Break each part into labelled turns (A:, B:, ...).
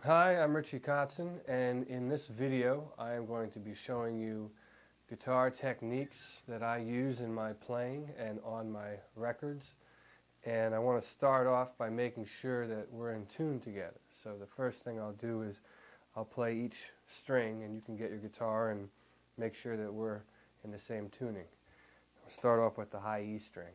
A: Hi, I'm Richie Kotzen, and in this video I am going to be showing you guitar techniques that I use in my playing and on my records. And I want to start off by making sure that we're in tune together. So the first thing I'll do is I'll play each string, and you can get your guitar and make sure that we're in the same tuning. I'll start off with the high E string.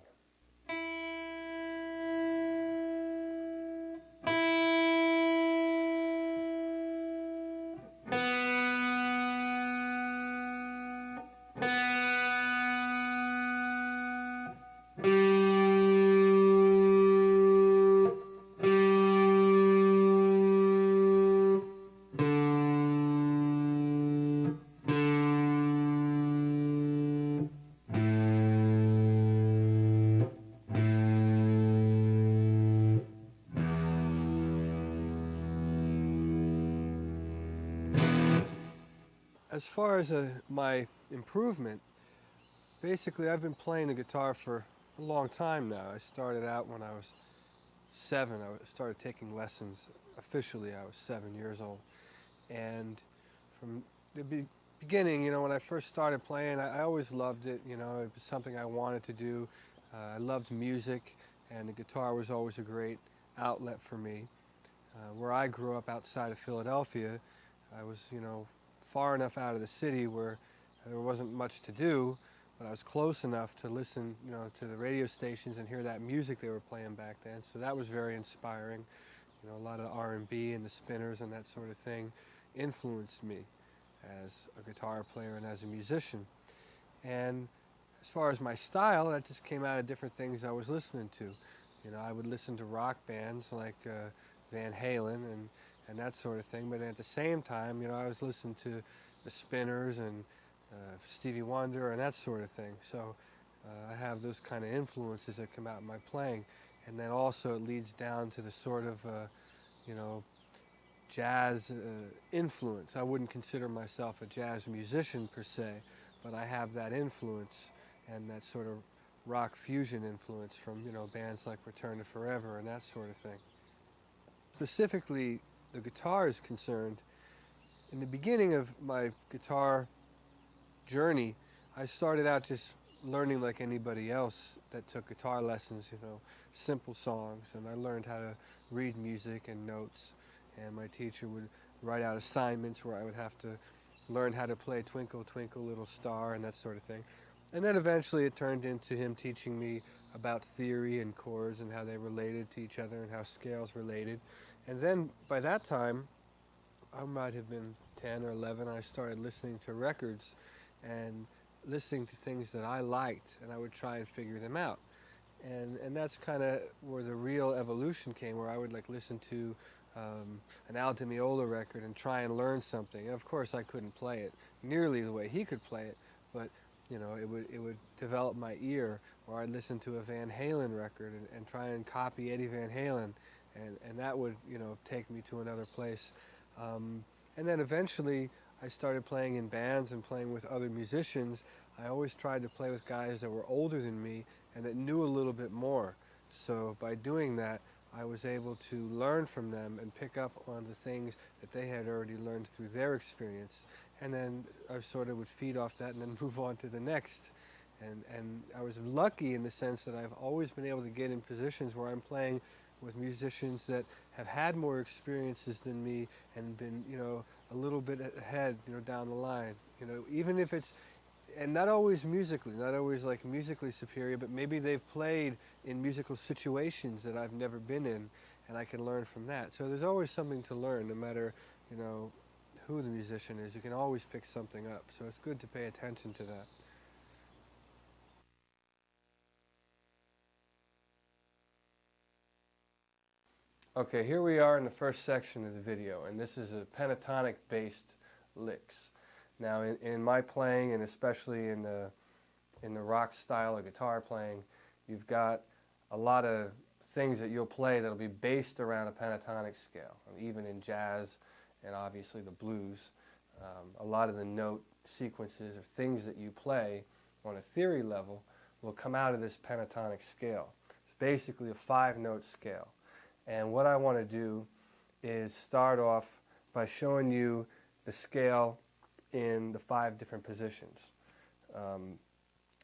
A: As far as my improvement, basically I've been playing the guitar for a long time now. I started out when I was 7. I started taking lessons officially. I was 7 years old. And from the beginning, when I first started playing, I always loved it. It was something I wanted to do. I loved music, and the guitar was always a great outlet for me. Where I grew up outside of Philadelphia, I was, far enough out of the city where there wasn't much to do, but I was close enough to listen, to the radio stations and hear that music they were playing back then. So that was very inspiring. A lot of R&B and the Spinners and that sort of thing influenced me as a guitar player and as a musician. And as far as my style, that just came out of different things I was listening to. I would listen to rock bands like Van Halen and that sort of thing, but at the same time, I was listening to the Spinners and Stevie Wonder and that sort of thing. So I have those kind of influences that come out in my playing, and then also it leads down to the sort of jazz influence. I wouldn't consider myself a jazz musician per se, but I have that influence and that sort of rock fusion influence from bands like Return to Forever and that sort of thing. Specifically, the guitar is concerned, in the beginning of my guitar journey, I started out just learning like anybody else that took guitar lessons, simple songs, and I learned how to read music and notes, and my teacher would write out assignments where I would have to learn how to play Twinkle Twinkle Little Star and that sort of thing. And then eventually it turned into him teaching me about theory and chords and how they related to each other and how scales related. And then by that time, I might have been 10 or 11, I started listening to records and listening to things that I liked, and I would try and figure them out. And that's kind of where the real evolution came, where I would listen to an Al Di Meola record and try and learn something. And of course I couldn't play it nearly the way he could play it, but it would develop my ear. Or I'd listen to a Van Halen record and try and copy Eddie Van Halen, and that would take me to another place. And then eventually I started playing in bands and playing with other musicians. I always tried to play with guys that were older than me and that knew a little bit more. So by doing that, I was able to learn from them and pick up on the things that they had already learned through their experience. And then I sort of would feed off that and then move on to the next. And I was lucky in the sense that I've always been able to get in positions where I'm playing with musicians that have had more experiences than me and been, a little bit ahead, down the line. Even if it's, and not always musically, not always musically superior, but maybe they've played in musical situations that I've never been in, and I can learn from that. So there's always something to learn, no matter, who the musician is. You can always pick something up. So it's good to pay attention to that. Okay, here we are in the first section of the video, and this is a pentatonic-based licks. Now, in my playing, and especially in the rock style of guitar playing, you've got a lot of things that you'll play that'll be based around a pentatonic scale. Even in jazz and obviously the blues, a lot of the note sequences or things that you play on a theory level will come out of this pentatonic scale. It's basically a 5-note scale. And what I want to do is start off by showing you the scale in the 5 different positions.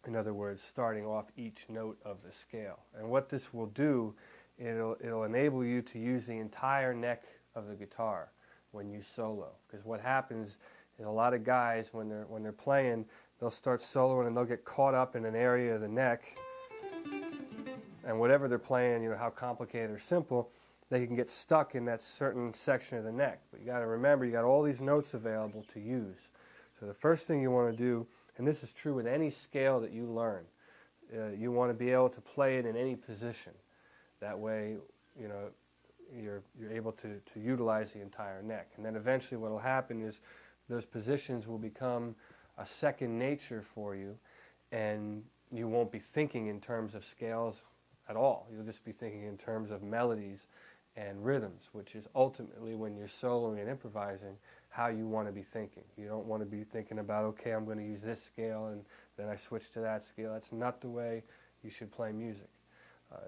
A: In other words, starting off each note of the scale. And what this will do, it'll enable you to use the entire neck of the guitar when you solo. Because what happens is a lot of guys, when they're playing, they'll start soloing and they'll get caught up in an area of the neck. And whatever they're playing, how complicated or simple, they can get stuck in that certain section of the neck. But you got to remember, you got all these notes available to use. So the first thing you want to do, and this is true with any scale that you learn, you want to be able to play it in any position. That way, you're able to utilize the entire neck. And then eventually what will happen is those positions will become a second nature for you, and you won't be thinking in terms of scales at all. You'll just be thinking in terms of melodies and rhythms, which is ultimately, when you're soloing and improvising, how you want to be thinking. You don't want to be thinking about, okay, I'm going to use this scale and then I switch to that scale. That's not the way you should play music.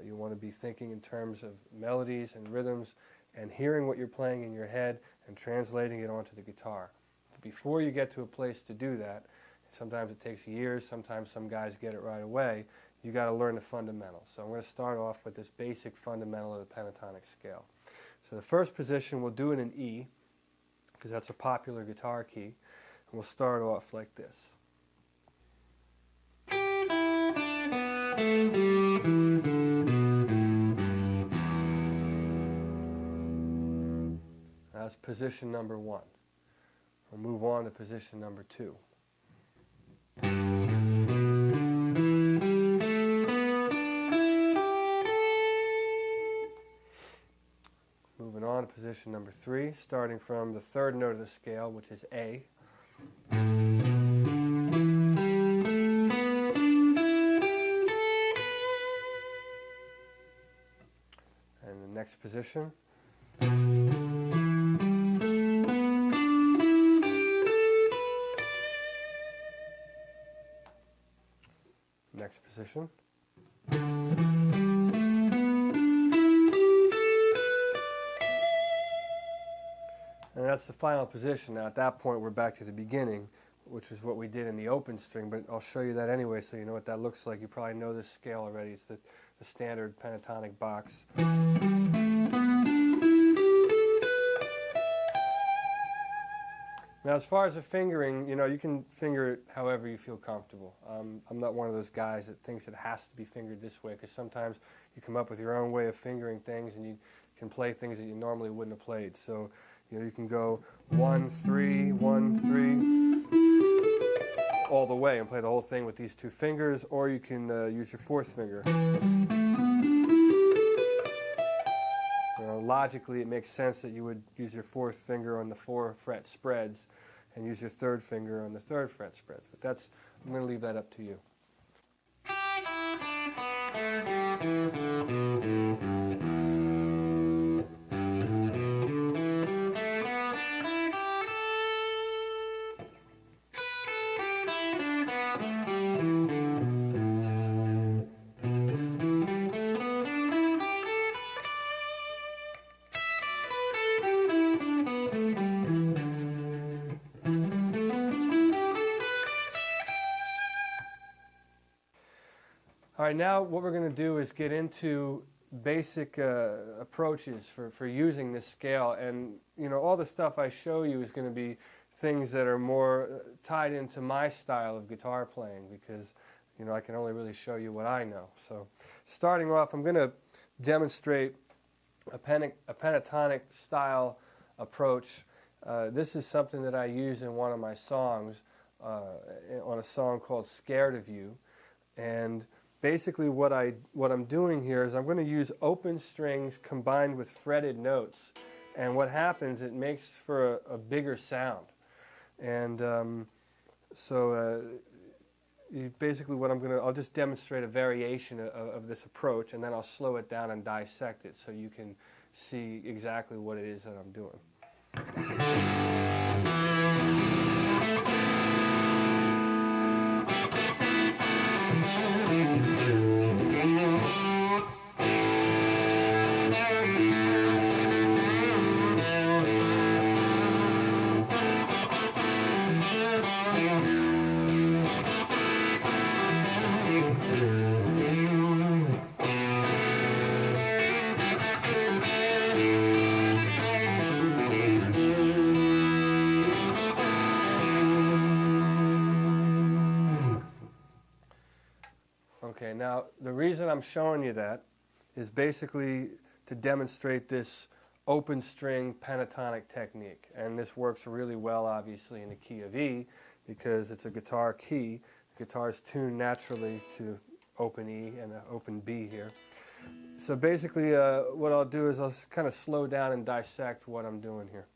A: You want to be thinking in terms of melodies and rhythms and hearing what you're playing in your head and translating it onto the guitar. But before you get to a place to do that, sometimes it takes years, sometimes some guys get it right away, you got to learn the fundamentals. So I'm going to start off with this basic fundamental of the pentatonic scale. So the first position, we'll do it in E, because that's a popular guitar key. And we'll start off like this. That's position number 1. We'll move on to position number 2. Moving on to position number 3, starting from the 3rd note of the scale, which is A. And the next position. Next position. And that's the final position. Now at that point we're back to the beginning, which is what we did in the open string, but I'll show you that anyway so you know what that looks like. You probably know this scale already. It's the standard pentatonic box. Now as far as the fingering, you can finger it however you feel comfortable. I'm not one of those guys that thinks it has to be fingered this way, because sometimes you come up with your own way of fingering things and you can play things that you normally wouldn't have played. So you can go 1, 3, 1, 3, all the way and play the whole thing with these 2 fingers, or you can use your 4th finger. Logically, it makes sense that you would use your 4th finger on the 4-fret spreads and use your 3rd finger on the 3rd fret spreads. But I'm going to leave that up to you. All right, now what we're going to do is get into basic approaches for using this scale. And, all the stuff I show you is going to be things that are more tied into my style of guitar playing, because, I can only really show you what I know. So starting off, I'm going to demonstrate a pentatonic style approach. This is something that I use in one of my songs, on a song called Scared of You. And basically what I'm doing here is I'm going to use open strings combined with fretted notes. And what happens, it makes for a bigger sound. And basically I'll just demonstrate a variation of this approach, and then I'll slow it down and dissect it so you can see exactly what it is that I'm doing. Okay, now the reason I'm showing you that is basically to demonstrate this open string pentatonic technique. And this works really well, obviously, in the key of E, because it's a guitar key. The guitar is tuned naturally to open E and an open B here. So basically what I'll do is I'll kind of slow down and dissect what I'm doing here.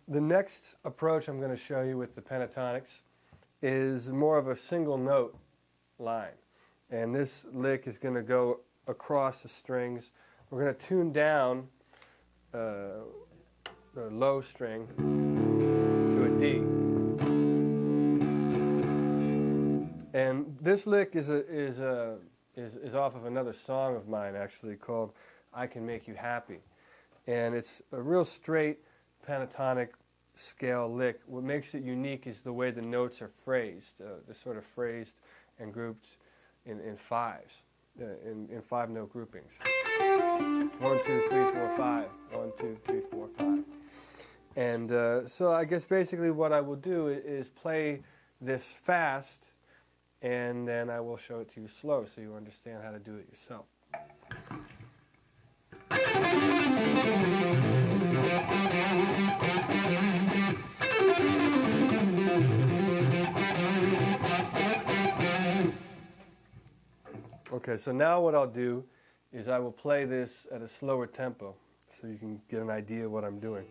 A: The next approach I'm going to show you with the pentatonics is more of a single note line. And this lick is going to go across the strings. We're going to tune down the low string to a D. And this lick is off of another song of mine, actually, called I Can Make You Happy. And it's a real straight pentatonic scale lick. What makes it unique is the way the notes are phrased. They're sort of phrased and grouped in fives, in five-note groupings. 1, 2, 3, 4, 5. 1, 2, 3, 4, 5. And so I guess basically what I will do is play this fast, and then I will show it to you slow so you understand how to do it yourself. Okay, so now what I'll do is I will play this at a slower tempo so you can get an idea of what I'm doing.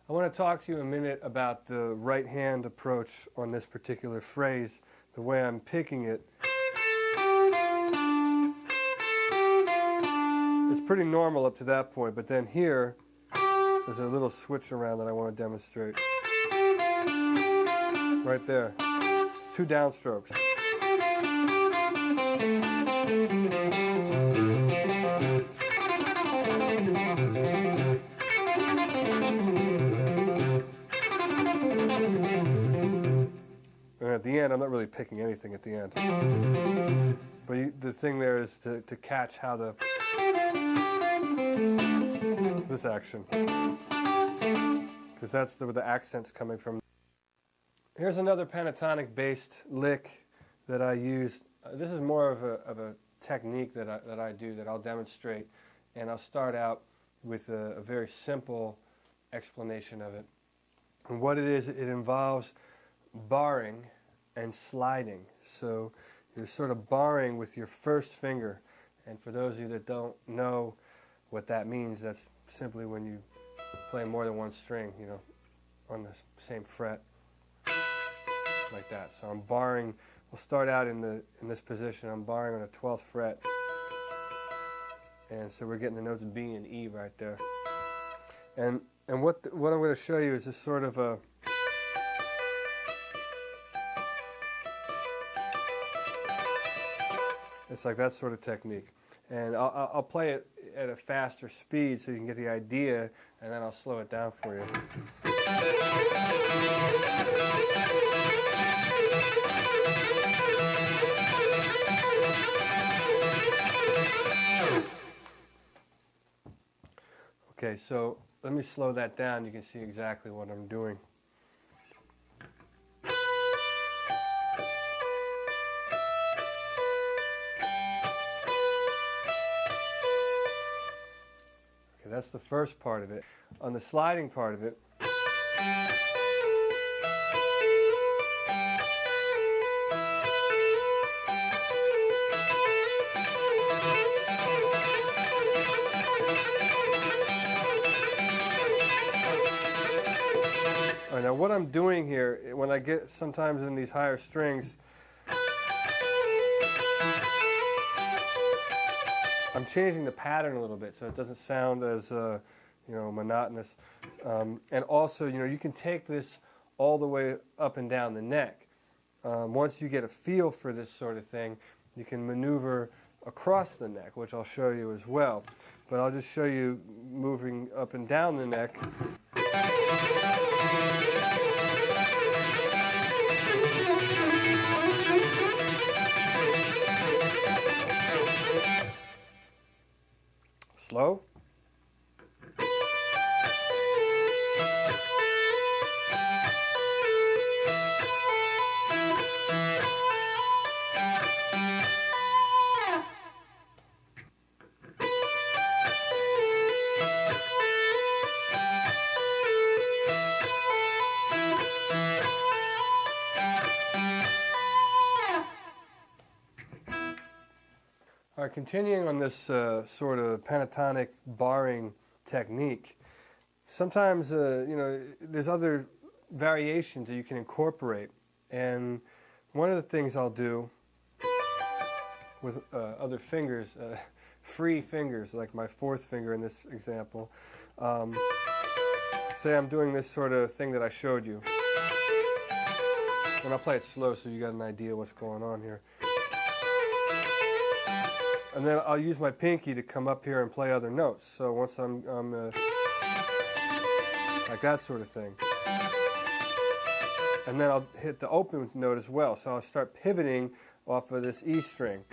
A: I want to talk to you a minute about the right hand approach on this particular phrase, the way I'm picking it. It's pretty normal up to that point, but then here, there's a little switch around that I want to demonstrate. Right there. It's 2 downstrokes. And at the end, I'm not really picking anything at the end. But the thing there is to catch how this action. Because that's where the accent's coming from. Here's another pentatonic-based lick that I use. This is more of a technique that I'll demonstrate. And I'll start out with a very simple explanation of it. And what it is, it involves barring and sliding. So you're sort of barring with your first finger. And for those of you that don't know what that means, that's simply when you play more than one string, you know, on the same fret, like that. So I'm barring. We'll start out in this position. I'm barring on the 12th fret, and so we're getting the notes B and E right there. And what I'm going to show you is this sort of a it's like that sort of technique. And I'll play it at a faster speed so you can get the idea, and then I'll slow it down for you. Okay, so let me slow that down. You can see exactly what I'm doing. Okay, that's the first part of it. On the sliding part of it, now what I'm doing here, when I get sometimes in these higher strings, I'm changing the pattern a little bit so it doesn't sound as monotonous. And also, you can take this all the way up and down the neck. Once you get a feel for this sort of thing, you can maneuver across the neck, which I'll show you as well. But I'll just show you moving up and down the neck. Slow. All right, continuing on this sort of pentatonic barring technique, sometimes there's other variations that you can incorporate, and one of the things I'll do with other fingers, free fingers, like my fourth finger in this example, say I'm doing this sort of thing that I showed you, and I'll play it slow so you got an idea what's going on here. And then I'll use my pinky to come up here and play other notes. So once I'm like that sort of thing. And then I'll hit the open note as well. So I'll start pivoting off of this E string.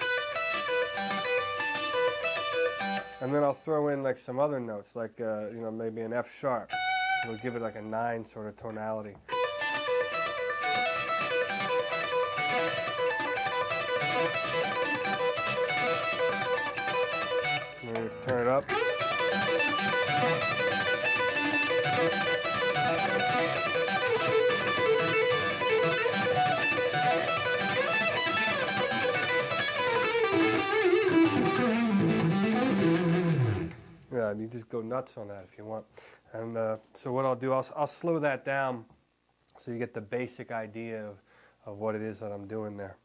A: And then I'll throw in like some other notes, like maybe an F sharp. It'll give it like a 9 sort of tonality. Turn it up. Yeah, you just go nuts on that if you want. And so what I'll do, I'll slow that down so you get the basic idea of what it is that I'm doing there.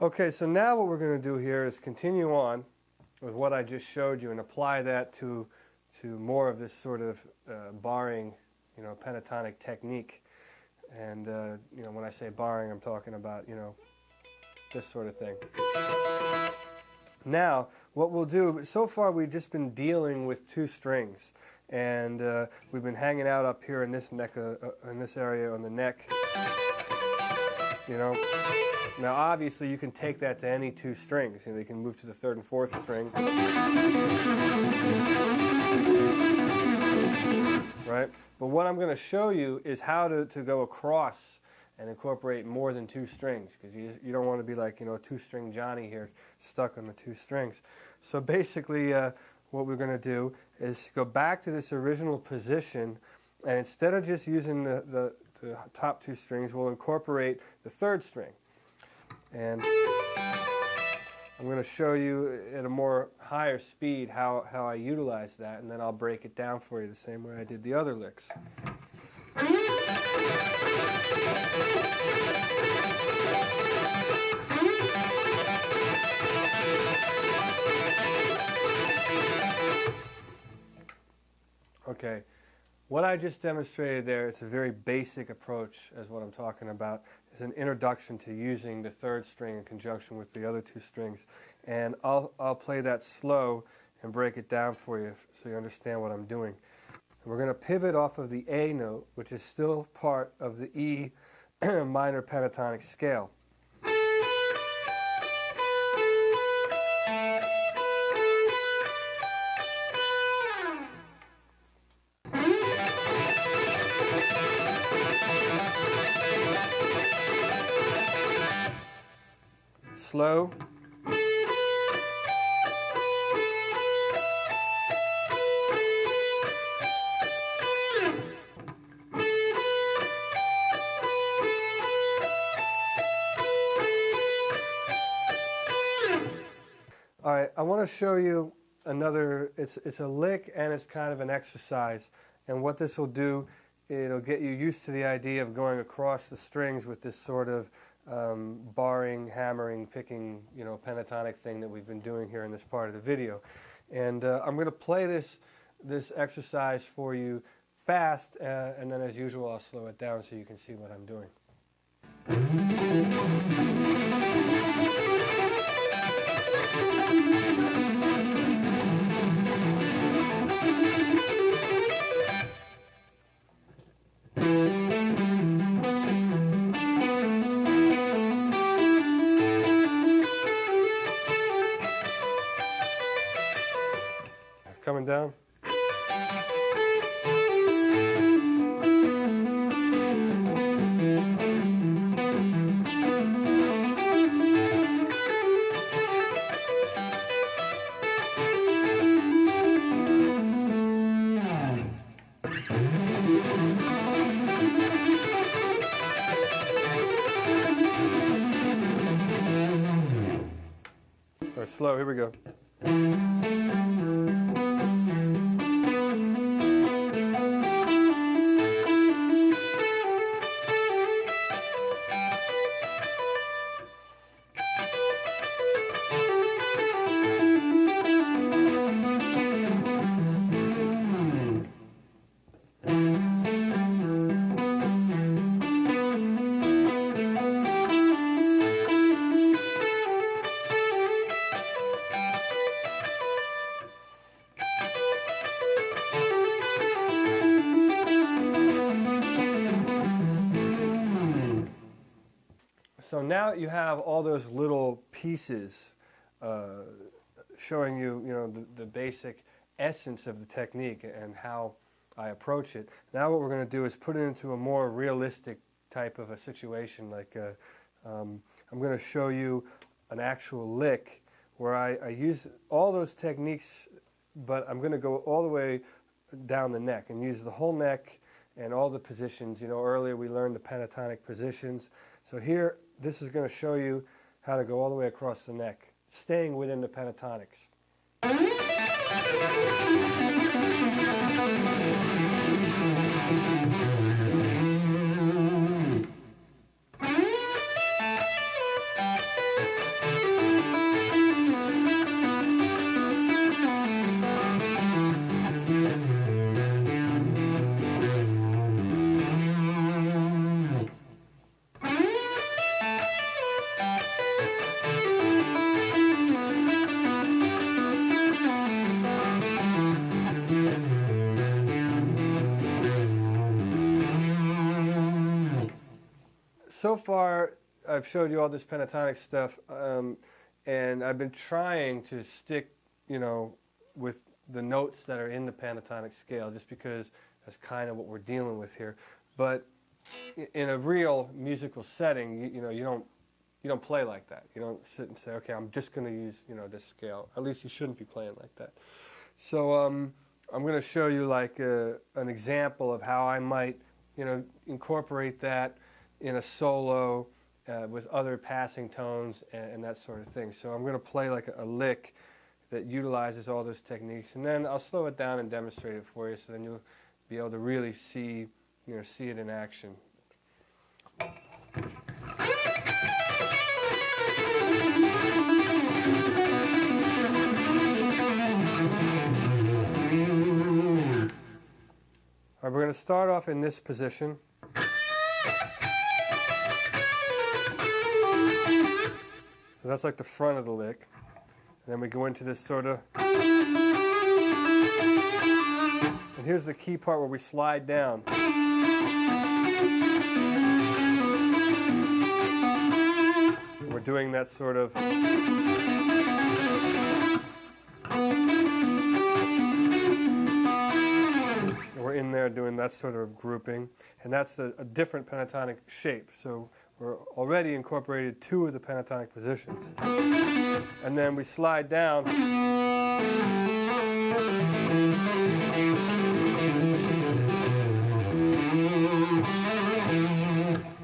A: Okay, so now what we're going to do here is continue on with what I just showed you and apply that to more of this sort of barring, pentatonic technique. And when I say barring, I'm talking about this sort of thing. Now, what we'll do, so far we've just been dealing with 2 strings, and we've been hanging out up here in this neck, in this area on the neck. you know. Now obviously you can take that to any two strings. You know, you can move to the third and fourth string. Right? But what I'm going to show you is how to go across and incorporate more than two strings, because you don't want to be like, you know, a two-string Johnny here stuck on the two strings. So basically what we're going to do is go back to this original position, and instead of just using the top two strings, we'll incorporate the third string. And I'm going to show you at a more higher speed how I utilize that, and then I'll break it down for you the same way I did the other licks. Okay, what I just demonstrated there, it's a very basic approach as what I'm talking about. It's an introduction to using the third string in conjunction with the other two strings. And I'll play that slow and break it down for you so you understand what I'm doing. And we're going to pivot off of the A note, which is still part of the E minor pentatonic scale. Slow. All right, I want to show you another, it's a lick and it's kind of an exercise. And what this will do, it'll get you used to the idea of going across the strings with this sort of barring, hammering, picking, you know, pentatonic thing that we've been doing here in this part of the video. And I'm going to play this exercise for you fast, and then as usual I'll slow it down so you can see what I'm doing. Coming down. Or slow, here we go. So now you have all those little pieces showing you, the basic essence of the technique and how I approach it. Now what we're going to do is put it into a more realistic type of a situation. Like I'm going to show you an actual lick where I use all those techniques, but I'm going to go all the way down the neck and use the whole neck and all the positions. You know, earlier we learned the pentatonic positions. So here, this is going to show you how to go all the way across the neck, staying within the pentatonics. So far, I've showed you all this pentatonic stuff, and I've been trying to stick, with the notes that are in the pentatonic scale, just because that's kind of what we're dealing with here. But in a real musical setting, you don't play like that. You don't sit and say, okay, I'm just going to use, this scale. At least you shouldn't be playing like that. So I'm going to show you like an example of how I might, incorporate that in a solo with other passing tones and that sort of thing. So I'm going to play like a lick that utilizes all those techniques, and then I'll slow it down and demonstrate it for you, so then you'll be able to really see it in action. All right, we're going to start off in this position. So that's like the front of the lick. And then we go into this sort of... And here's the key part where we slide down. We're doing that sort of... We're in there doing that sort of grouping. And that's a different pentatonic shape. So we're already incorporated two of the pentatonic positions. And then we slide down.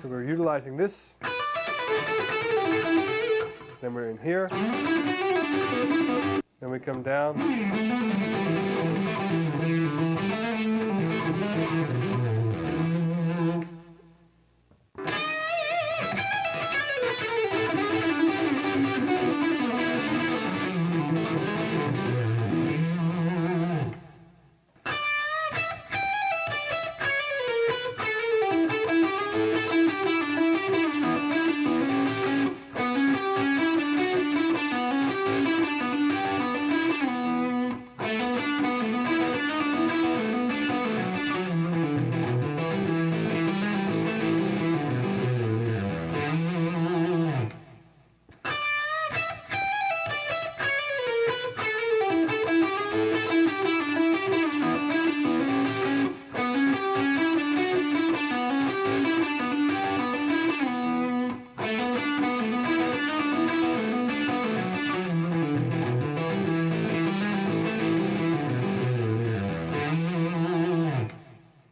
A: So we're utilizing this. Then we're in here. Then we come down.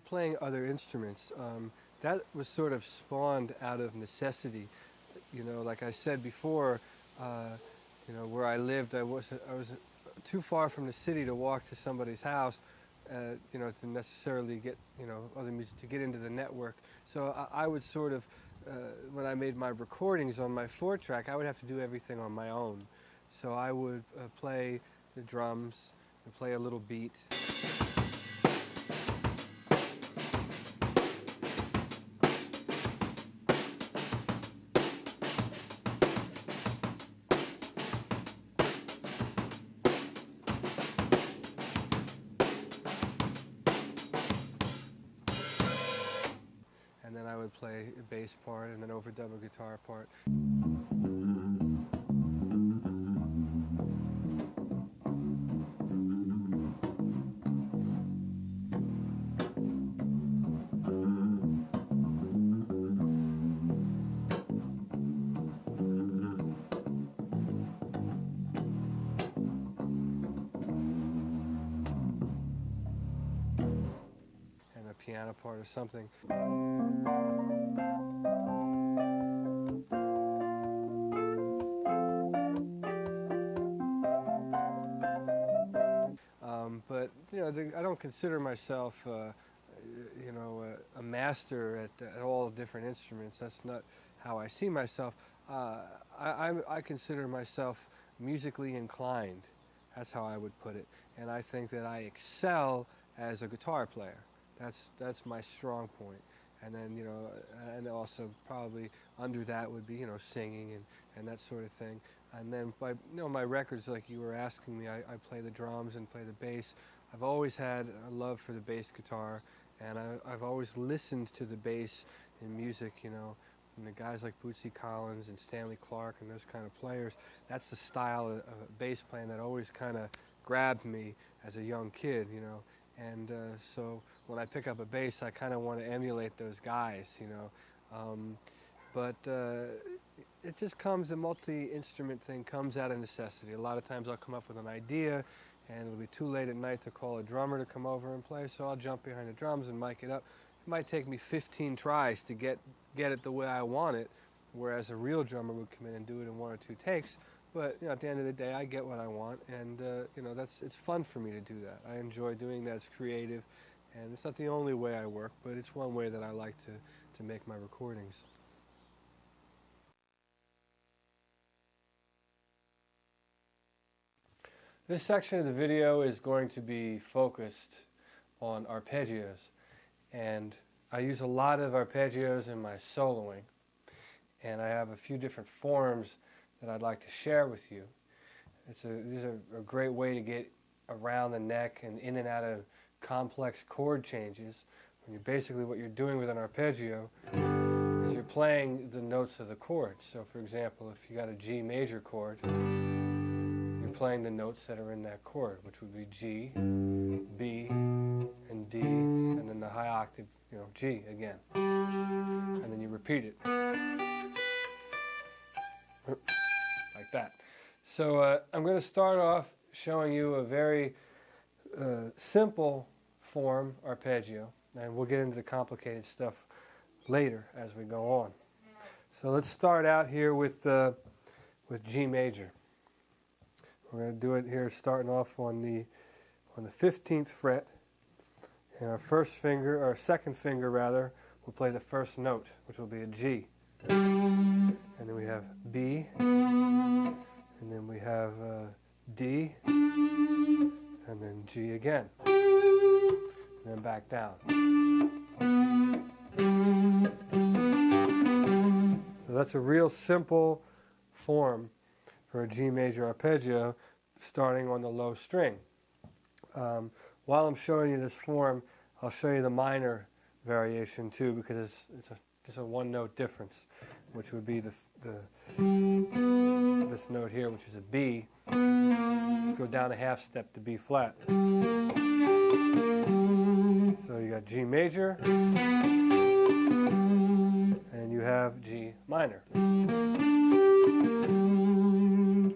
A: Playing other instruments, that was sort of spawned out of necessity. Like I said before, where I lived, I was too far from the city to walk to somebody's house, to necessarily get, other music, to get into the network. So I would sort of, when I made my recordings on my 4-track, I would have to do everything on my own. So I would play the drums and play a little beat. And then I would play a bass part and then overdub a guitar part. And a piano part or something. But I don't consider myself, a master at all different instruments. That's not how I see myself. I consider myself musically inclined. That's how I would put it. And I think that I excel as a guitar player. That's my strong point. And then, and also probably under that would be, singing and that sort of thing. And then by, my records, like you were asking me, I play the drums and play the bass. I've always had a love for the bass guitar, and I've always listened to the bass in music, and the guys like Bootsy Collins and Stanley Clarke and those kind of players, that's the style of bass playing that always kind of grabbed me as a young kid, you know. And so when I pick up a bass, I kind of want to emulate those guys, you know. But it just comes, the multi-instrument thing comes out of necessity. A lot of times I'll come up with an idea, and it'll be too late at night to call a drummer to come over and play, so I'll jump behind the drums and mic it up. It might take me 15 tries to get it the way I want it, whereas a real drummer would come in and do it in 1 or 2 takes. But you know, at the end of the day, I get what I want, and you know, it's fun for me to do that. I enjoy doing that. It's creative, and it's not the only way I work, but it's one way that I like to make my recordings. This section of the video is going to be focused on arpeggios, and I use a lot of arpeggios in my soloing, and I have a few different forms that I'd like to share with you. These are a great way to get around the neck and in and out of complex chord changes. Basically what you're doing with an arpeggio is you're playing the notes of the chord. So for example, if you got a G major chord, you're playing the notes that are in that chord, which would be G, B, and D, and then the high octave, you know, G again. And then you repeat it. Like that. So I'm going to start off showing you a very simple form arpeggio, and we'll get into the complicated stuff later as we go on. So let's start out here with G major. We're going to do it here starting off on the 15th fret, and our second finger rather, will play the first note, which will be a G. And then we have B, and then we have D, and then G again, and then back down. So that's a real simple form for a G major arpeggio starting on the low string. While I'm showing you this form, I'll show you the minor variation too, because it's a one-note difference, which would be this note here, which is a B. Let's go down a half step to B flat. So you got G major, and you have G minor.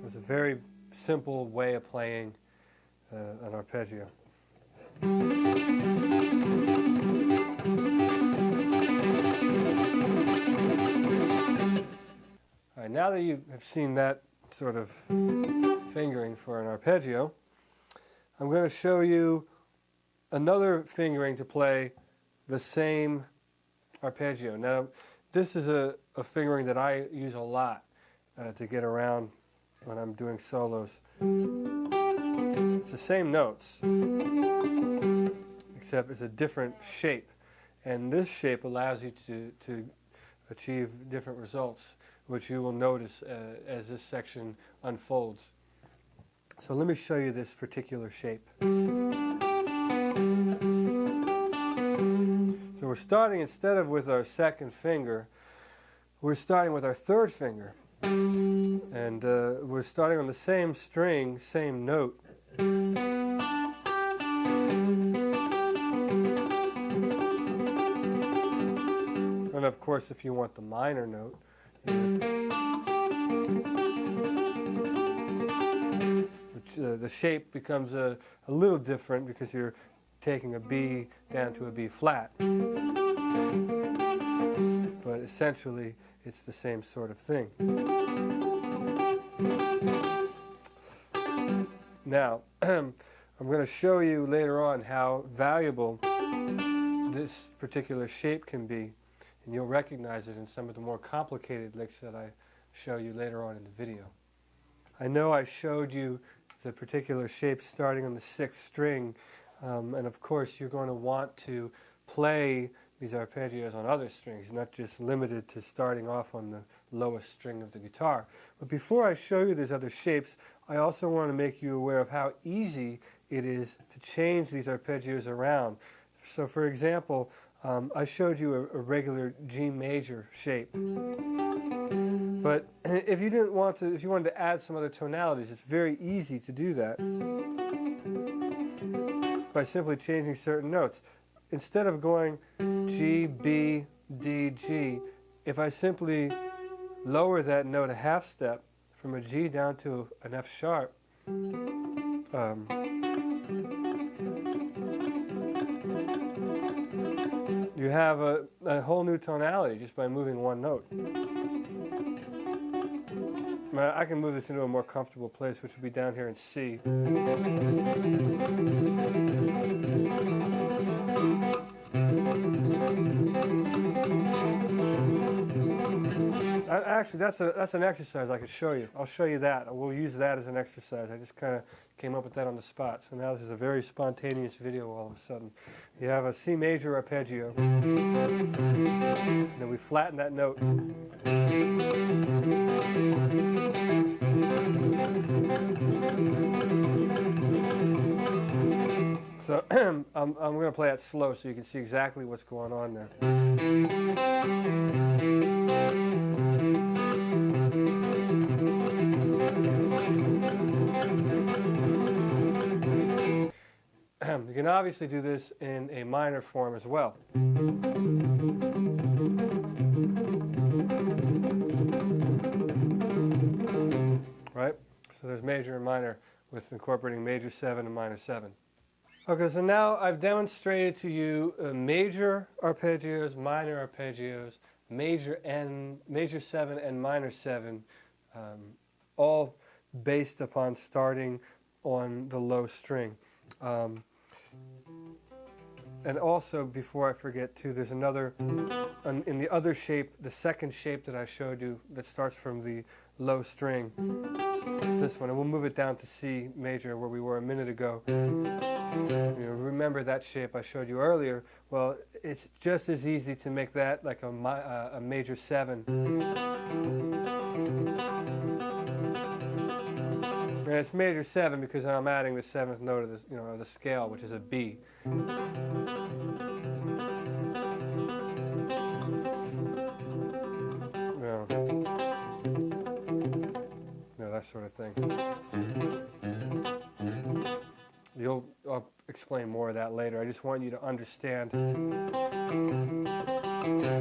A: It's a very simple way of playing an arpeggio. All right, now that you have seen that sort of fingering for an arpeggio, I'm going to show you another fingering to play the same arpeggio. Now, this is a fingering that I use a lot to get around when I'm doing solos. It's the same notes, except it's a different shape. And this shape allows you to achieve different results, which you will notice as this section unfolds. So let me show you this particular shape. So we're starting, instead of with our second finger, we're starting with our third finger. And we're starting on the same string, same note. And of course, if you want the minor note, the shape becomes a little different because you're taking a B down to a B flat. But essentially, it's the same sort of thing. Now, I'm going to show you later on how valuable this particular shape can be, and you'll recognize it in some of the more complicated licks that I show you later on in the video. I know I showed you the particular shape starting on the 6th string, and of course you're going to want to play these arpeggios on other strings, not just limited to starting off on the lowest string of the guitar. But before I show you these other shapes, I also want to make you aware of how easy it is to change these arpeggios around. So for example, I showed you a regular G major shape. But if you didn't want to, if you wanted to add some other tonalities, it's very easy to do that by simply changing certain notes. Instead of going G, B, D, G, if I simply lower that note a half step from a G down to an F sharp, you have a whole new tonality just by moving one note. I can move this into a more comfortable place, which would be down here in C. Actually, that's an exercise I could show you. I'll show you that. We'll use that as an exercise. I just kind of came up with that on the spot. So now this is a very spontaneous video all of a sudden. You have a C major arpeggio. And then we flatten that note. So I'm going to play it slow so you can see exactly what's going on there. You can obviously do this in a minor form as well. Right? So there's major and minor with incorporating major 7 and minor 7. Okay, so now I've demonstrated to you major arpeggios, minor arpeggios, major 7 and minor 7, all based upon starting on the low string. And also, before I forget too, there's another, in the other shape, the second shape that I showed you that starts from the low string, this one, and we'll move it down to C major where we were a minute ago. Remember that shape I showed you earlier? Well, it's just as easy to make that like a major 7. And it's major 7 because I'm adding the 7th note of the, of the scale, which is a B. That sort of thing. I'll explain more of that later. I just want you to understand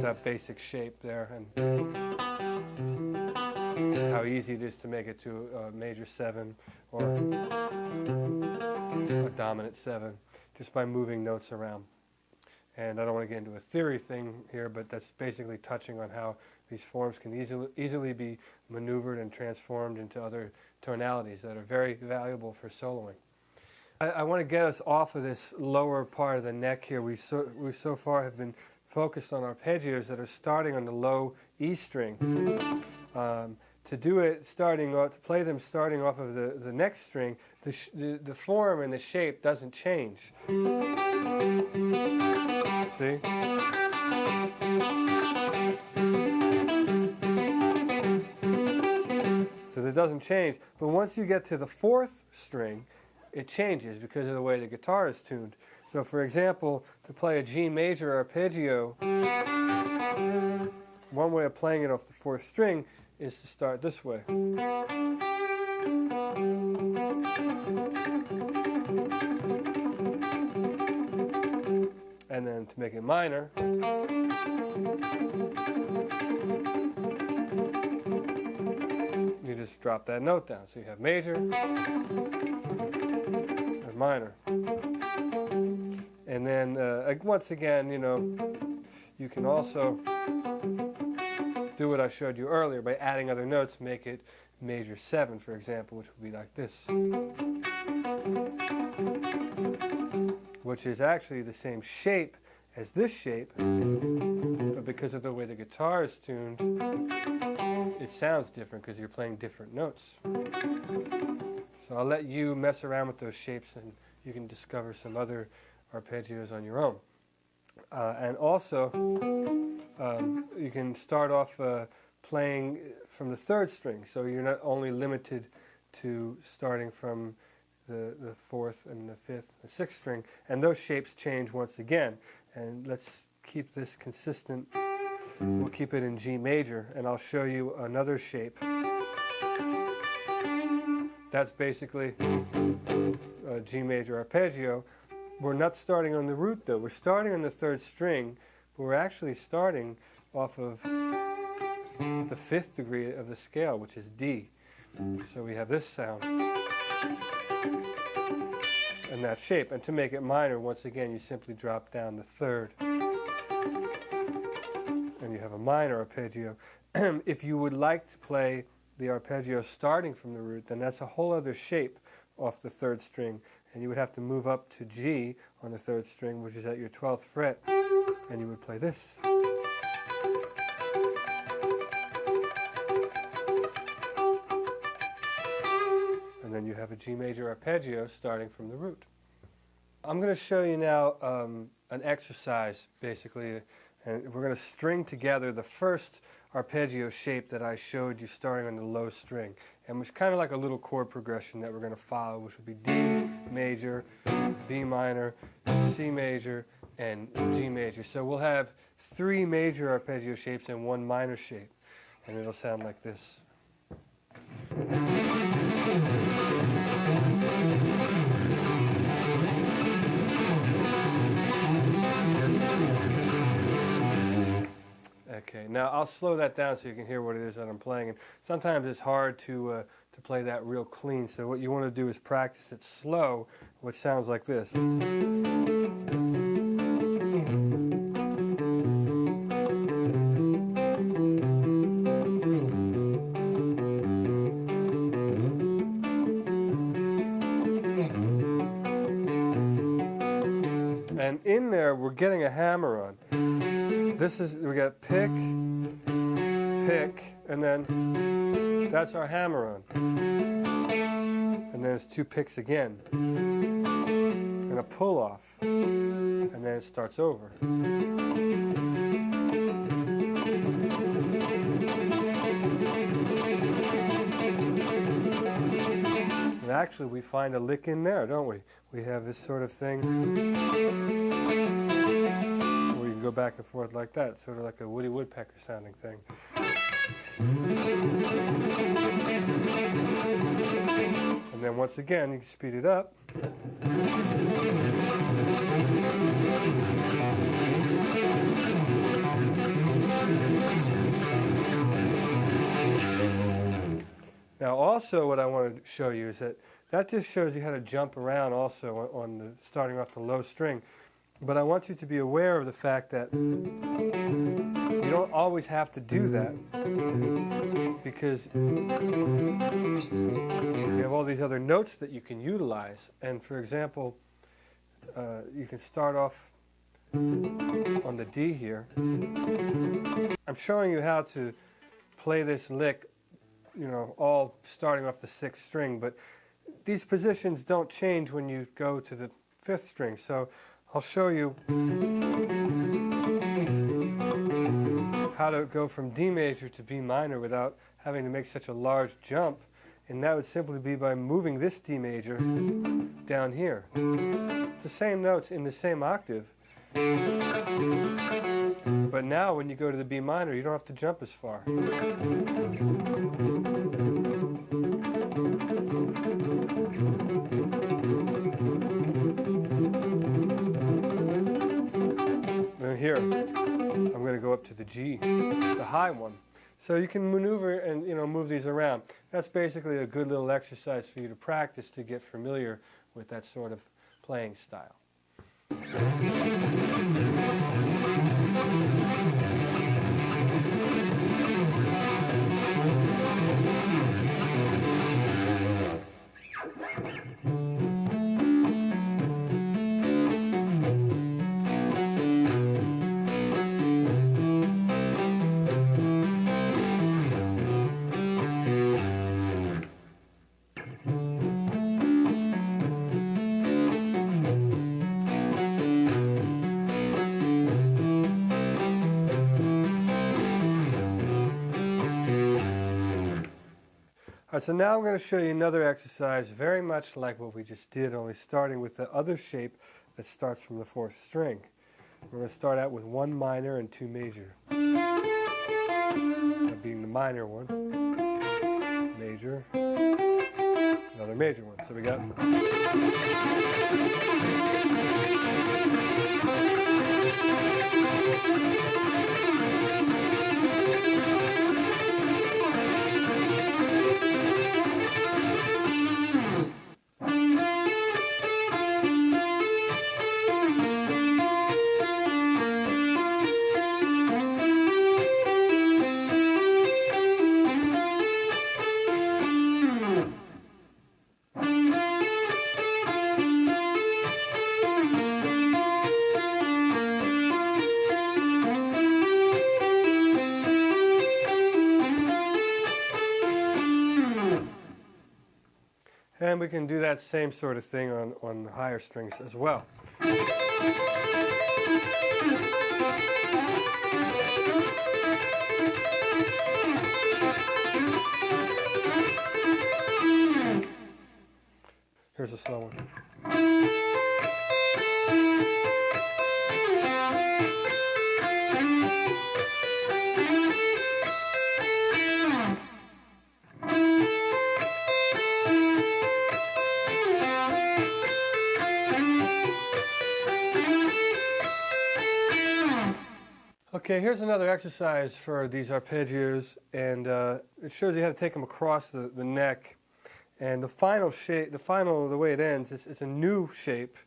A: that basic shape there and how easy it is to make it to a major 7 or a dominant 7 just by moving notes around. And I don't want to get into a theory thing here, but that's basically touching on how these forms can easily be maneuvered and transformed into other tonalities that are very valuable for soloing. I want to get us off of this lower part of the neck here. We so far have been focused on arpeggios that are starting on the low E string. To do it to play them starting off of the next string, the form and the shape doesn't change. See? So that doesn't change. But once you get to the 4th string, it changes because of the way the guitar is tuned. So for example, to play a G major arpeggio, one way of playing it off the 4th string is to start this way. And then to make it minor, you just drop that note down. So you have major and minor. And then once again, you can also do what I showed you earlier by adding other notes, make it major 7, for example, which would be like this. Which is actually the same shape as this shape, but because of the way the guitar is tuned, it sounds different because you're playing different notes. So I'll let you mess around with those shapes and you can discover some other arpeggios on your own. And also, you can start off playing from the 3rd string, so you're not only limited to starting from the 4th and the 5th and 6th string, and those shapes change once again. And let's keep this consistent, we'll keep it in G major, and I'll show you another shape. That's basically a G major arpeggio. We're not starting on the root though, we're starting on the 3rd string, but we're actually starting off of the 5th degree of the scale, which is D. So we have this sound and that shape. And to make it minor, once again, you simply drop down the 3rd. And you have a minor arpeggio. If you would like to play the arpeggio starting from the root, then that's a whole other shape off the 3rd string. And you would have to move up to G on the 3rd string, which is at your 12th fret, and you would play this. And then you have a G major arpeggio starting from the root. I'm going to show you now an exercise, basically, and we're going to string together the first arpeggio shape that I showed you starting on the low string. And it's kind of like a little chord progression that we're going to follow, which would be D major, B minor, C major, and G major. So we'll have 3 major arpeggio shapes and 1 minor shape. And it'll sound like this. Okay, now I'll slow that down so you can hear what it is that I'm playing. And sometimes it's hard to play that real clean, so what you want to do is practice it slow, which sounds like this. And in there, we're getting a hammer on. This is, we got pick, pick, and then that's our hammer on. And then it's 2 picks again. And a pull off. And then it starts over. And actually we find a lick in there, don't we? We have this sort of thing. Go back and forth like that, sort of like a Woody Woodpecker sounding thing. And then once again, you can speed it up. Now also what I want to show you is that just shows you how to jump around also on the, starting off the low string. But I want you to be aware of the fact that you don't always have to do that, because you have all these other notes that you can utilize. And for example, you can start off on the D here. I'm showing you how to play this lick, you know, all starting off the 6th string, but these positions don't change when you go to the 5th string. So I'll show you how to go from D major to B minor without having to make such a large jump, and that would simply be by moving this D major down here. It's the same notes in the same octave, but now when you go to the B minor, you don't have to jump as far. Here, I'm going to go up to the G, the high one. So you can maneuver and, you know, move these around. That's basically a good little exercise for you to practice to get familiar with that sort of playing style. All right, so now I'm going to show you another exercise very much like what we just did, only starting with the other shape that starts from the 4th string. We're going to start out with 1 minor and 2 major. That being the minor one, major, another major one. So we got and we can do that same sort of thing on the higher strings as well. Here's a slow one. Okay, here's another exercise for these arpeggios, and it shows you how to take them across the neck. And the final shape, the way it ends, it's a new shape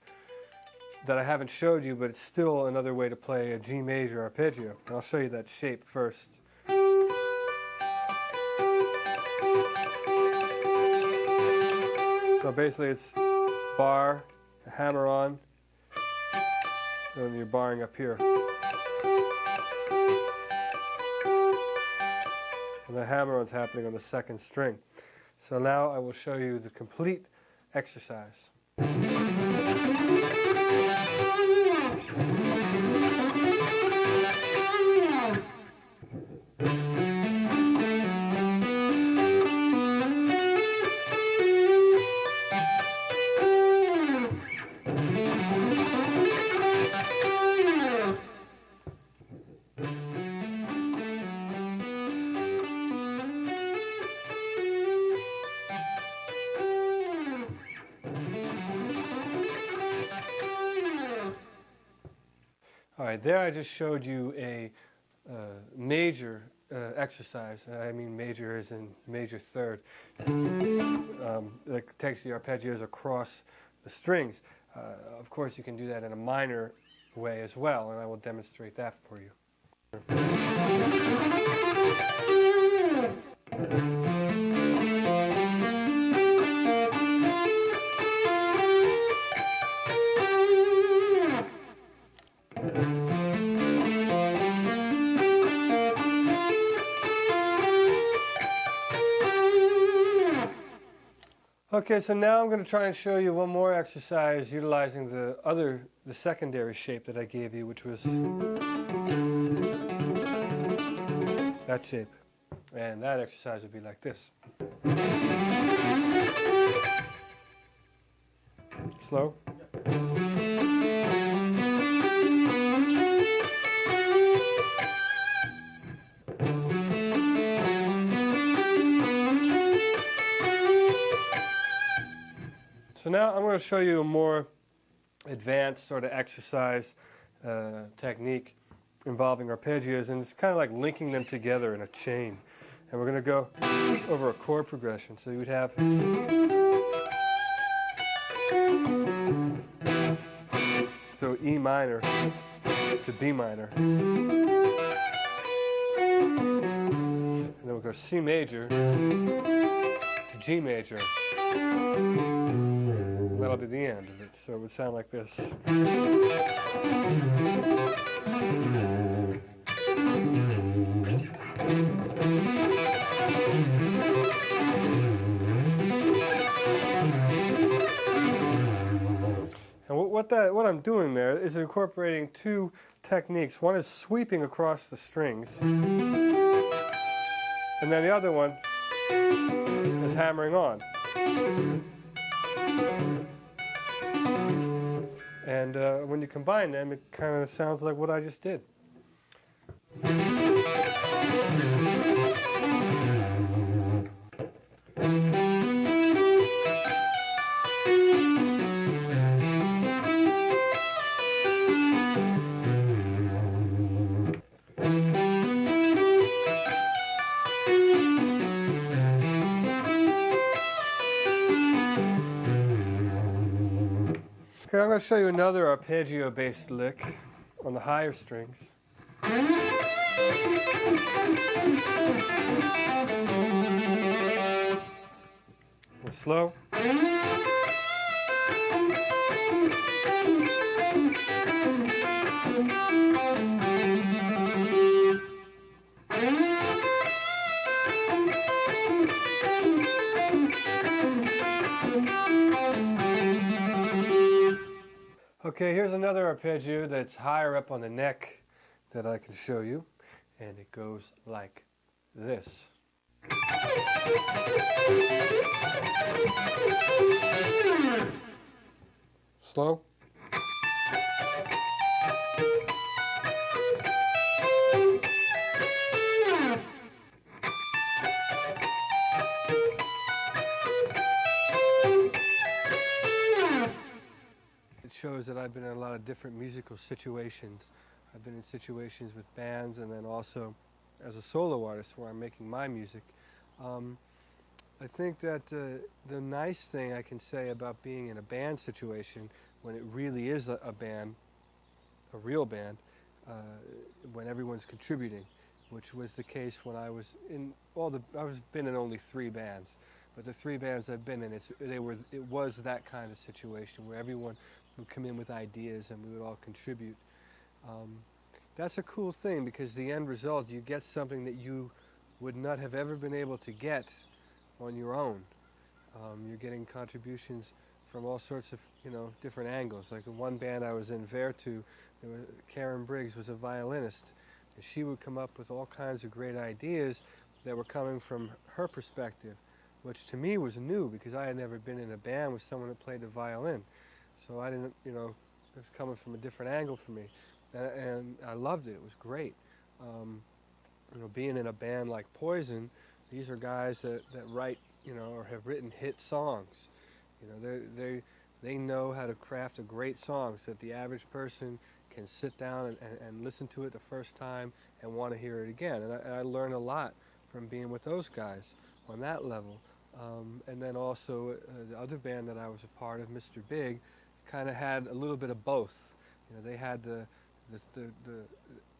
A: that I haven't showed you, but it's still another way to play a G major arpeggio. And I'll show you that shape first. So basically it's bar, hammer on, and then you're barring up here. And the hammer-on's happening on the second string. So now I will show you the complete exercise. All right, there I just showed you a major exercise. I mean major as in major third. That takes the arpeggios across the strings. Of course, you can do that in a minor way as well, and I will demonstrate that for you. Okay, so now I'm going to try and show you one more exercise utilizing the secondary shape that I gave you, which was that shape. And that exercise would be like this. Slow. So now I'm going to show you a more advanced sort of exercise technique involving arpeggios, and it's kind of like linking them together in a chain. And we're going to go over a chord progression. So you would have so E minor to B minor, and then we'll go C major to G major. That'll be the end of it, so it would sound like this. And what I'm doing there is incorporating two techniques. One is sweeping across the strings, and then the other one is hammering on. And when you combine them, it kind of sounds like what I just did. Okay, I'm going to show you another arpeggio-based lick on the higher strings. We're slow. Okay, here's another arpeggio that's higher up on the neck that I can show you, and it goes like this. Slow. It shows that I've been in a lot of different musical situations. I've been in situations with bands and then also as a solo artist where I'm making my music. I think that the nice thing I can say about being in a band situation when it really is a band, a real band, when everyone's contributing, which was the case when I was in been in only 3 bands, but the 3 bands I've been in, it was that kind of situation where everyone would come in with ideas and we would all contribute. That's a cool thing because the end result, you get something that you would not have ever been able to get on your own. You're getting contributions from all sorts of, different angles. Like the one band I was in, Vertu, Karen Briggs was a violinist, and she would come up with all kinds of great ideas that were coming from her perspective, which to me was new because I had never been in a band with someone that played the violin. So I didn't, it was coming from a different angle for me. And I loved it. It was great. Being in a band like Poison, these are guys that write, or have written hit songs. They know how to craft a great song so that the average person can sit down and listen to it the first time and want to hear it again. And I learned a lot from being with those guys on that level. And then also the other band that I was a part of, Mr. Big, kind of had a little bit of both. They had the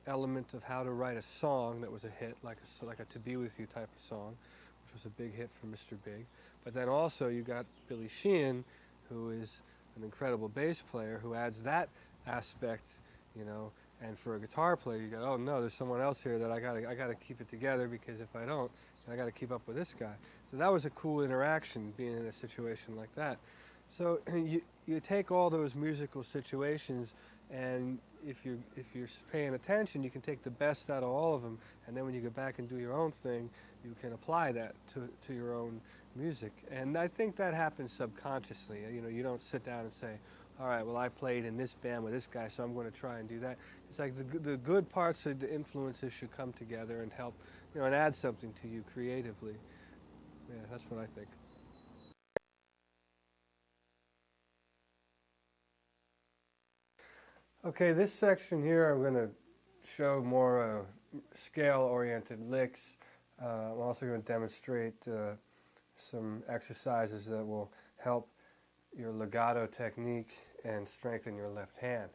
A: element of how to write a song that was a hit, like a To Be With You type of song, which was a big hit for Mr. Big. But then also you got Billy Sheehan, who is an incredible bass player, who adds that aspect, and for a guitar player you go, oh no, there's someone else here that I gotta keep it together, because if I don't, I gotta keep up with this guy. So that was a cool interaction, being in a situation like that. So you take all those musical situations, and if you're paying attention, you can take the best out of all of them, and then when you go back and do your own thing, you can apply that to your own music. And I think that happens subconsciously. You don't sit down and say, all right, well, I played in this band with this guy, so I'm going to try and do that. It's like the good parts of the influences should come together and help, and add something to you creatively. Yeah, that's what I think. Okay, this section here I'm going to show more scale-oriented licks. I'm also going to demonstrate some exercises that will help your legato technique and strengthen your left hand.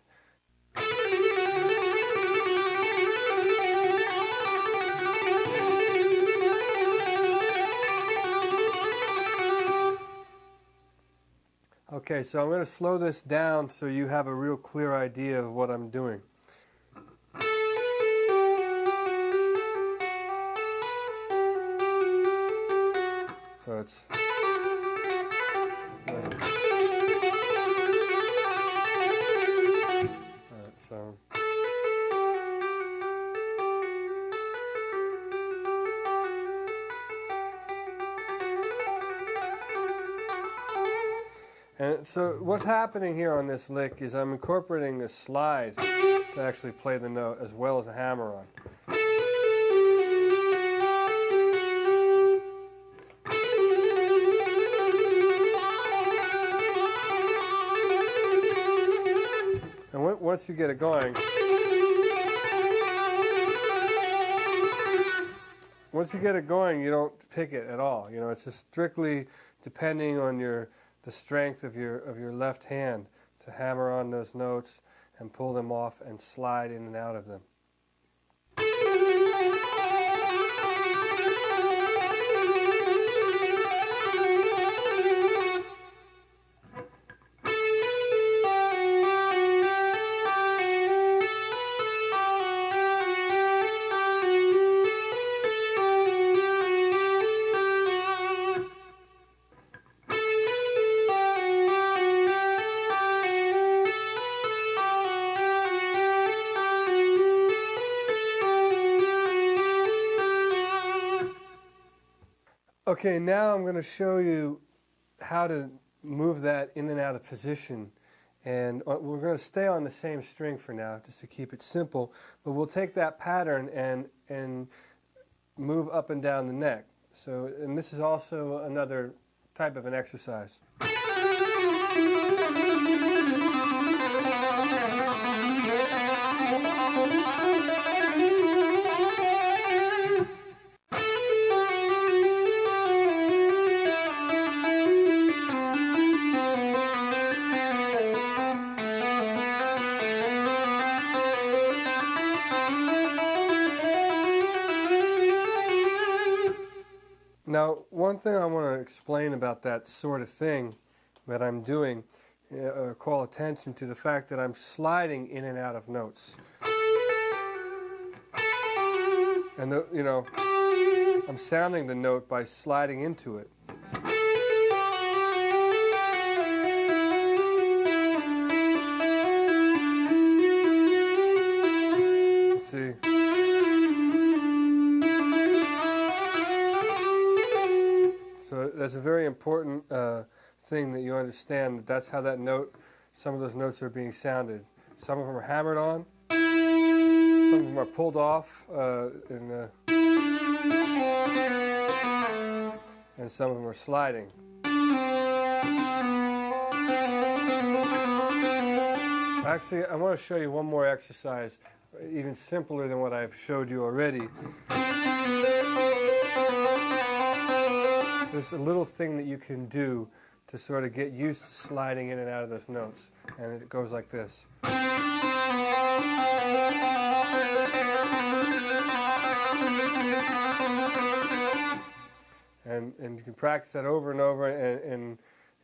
A: Okay, so I'm going to slow this down so you have a real clear idea of what I'm doing. So it's... So... And so what's happening here on this lick is I'm incorporating a slide to actually play the note as well as a hammer on. And once you get it going, you don't pick it at all. You know, it's just strictly depending on the strength of your left hand to hammer on those notes and pull them off and slide in and out of them. Okay, now I'm going to show you how to move that in and out of position. And we're going to stay on the same string for now, just to keep it simple. But we'll take that pattern and move up and down the neck. So, and this is also another type of an exercise. Now, one thing I want to explain about that sort of thing that I'm doing, call attention to the fact that I'm sliding in and out of notes. And, you know, I'm sounding the note by sliding into it. See? So that's a very important thing that you understand, that that's how that note, some of those notes are being sounded. Some of them are hammered on, some of them are pulled off, and some of them are sliding. Actually, I want to show you one more exercise, even simpler than what I've showed you already. There's a little thing that you can do to sort of get used to sliding in and out of those notes, and it goes like this. And you can practice that over and over, and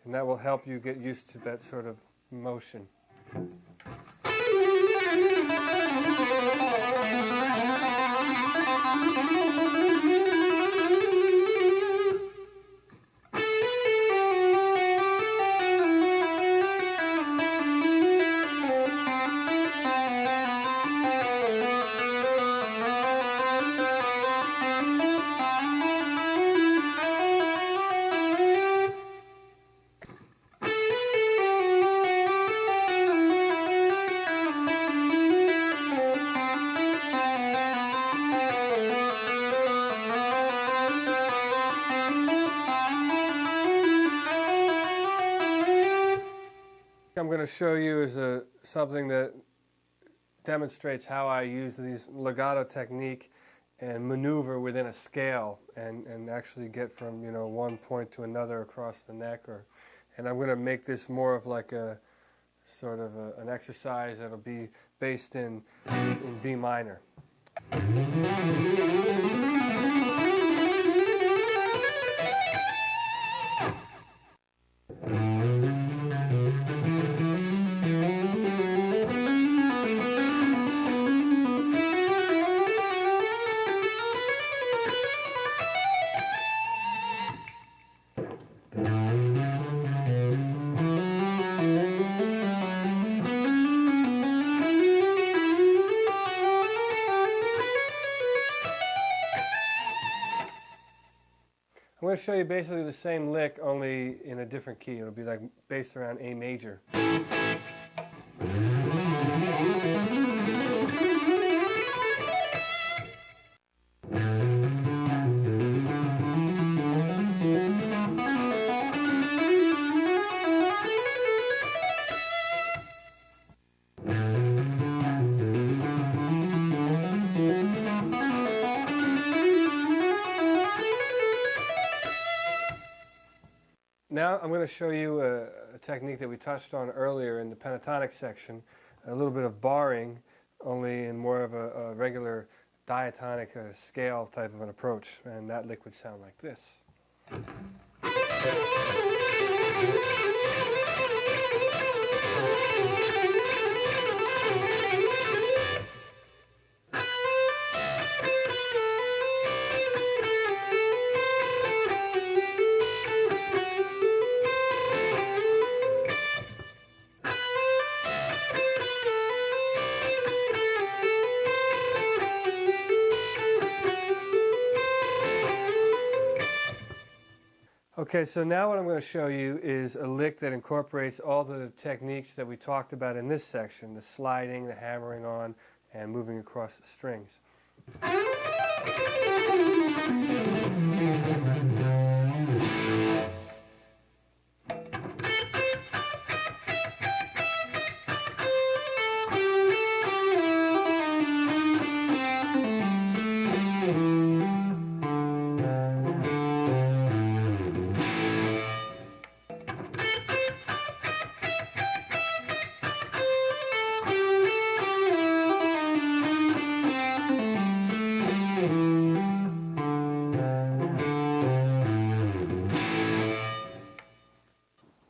A: that will help you get used to that sort of motion. I'm going to show you is something that demonstrates how I use these legato technique and maneuver within a scale and actually get from, you know, one point to another across the neck. And I'm going to make this more of like a sort of an exercise that'll be based in B minor. going to show you basically the same lick, only in a different key. It'll be like based around A major. Now I'm going to show you a technique that we touched on earlier in the pentatonic section, a little bit of barring, only in more of a regular diatonic scale type of an approach, and that lick would sound like this. Okay, so now what I'm going to show you is a lick that incorporates all the techniques that we talked about in this section, the sliding, the hammering on, and moving across the strings.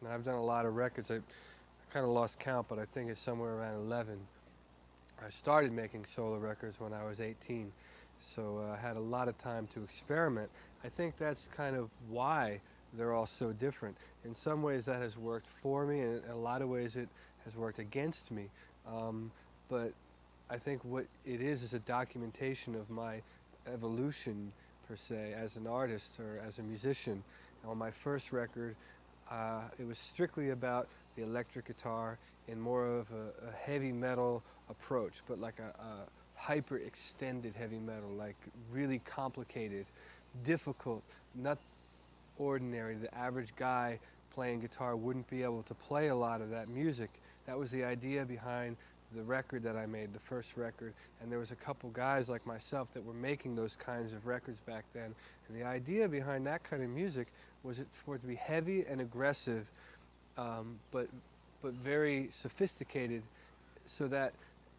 A: I've done a lot of records. I kind of lost count, but I think it's somewhere around 11. I started making solo records when I was 18, so I had a lot of time to experiment. I think that's kind of why they're all so different. In some ways that has worked for me, and in a lot of ways it has worked against me. But I think what it is a documentation of my evolution, per se, as an artist or as a musician. On my first record, it was strictly about the electric guitar in more of a heavy metal approach, but like a hyper extended heavy metal, like really complicated, difficult, not ordinary. The average guy playing guitar wouldn't be able to play a lot of that music. That was the idea behind the record that I made, the first record, and there was a couple guys like myself that were making those kinds of records back then, and the idea behind that kind of music was for it to be heavy and aggressive, but very sophisticated, so that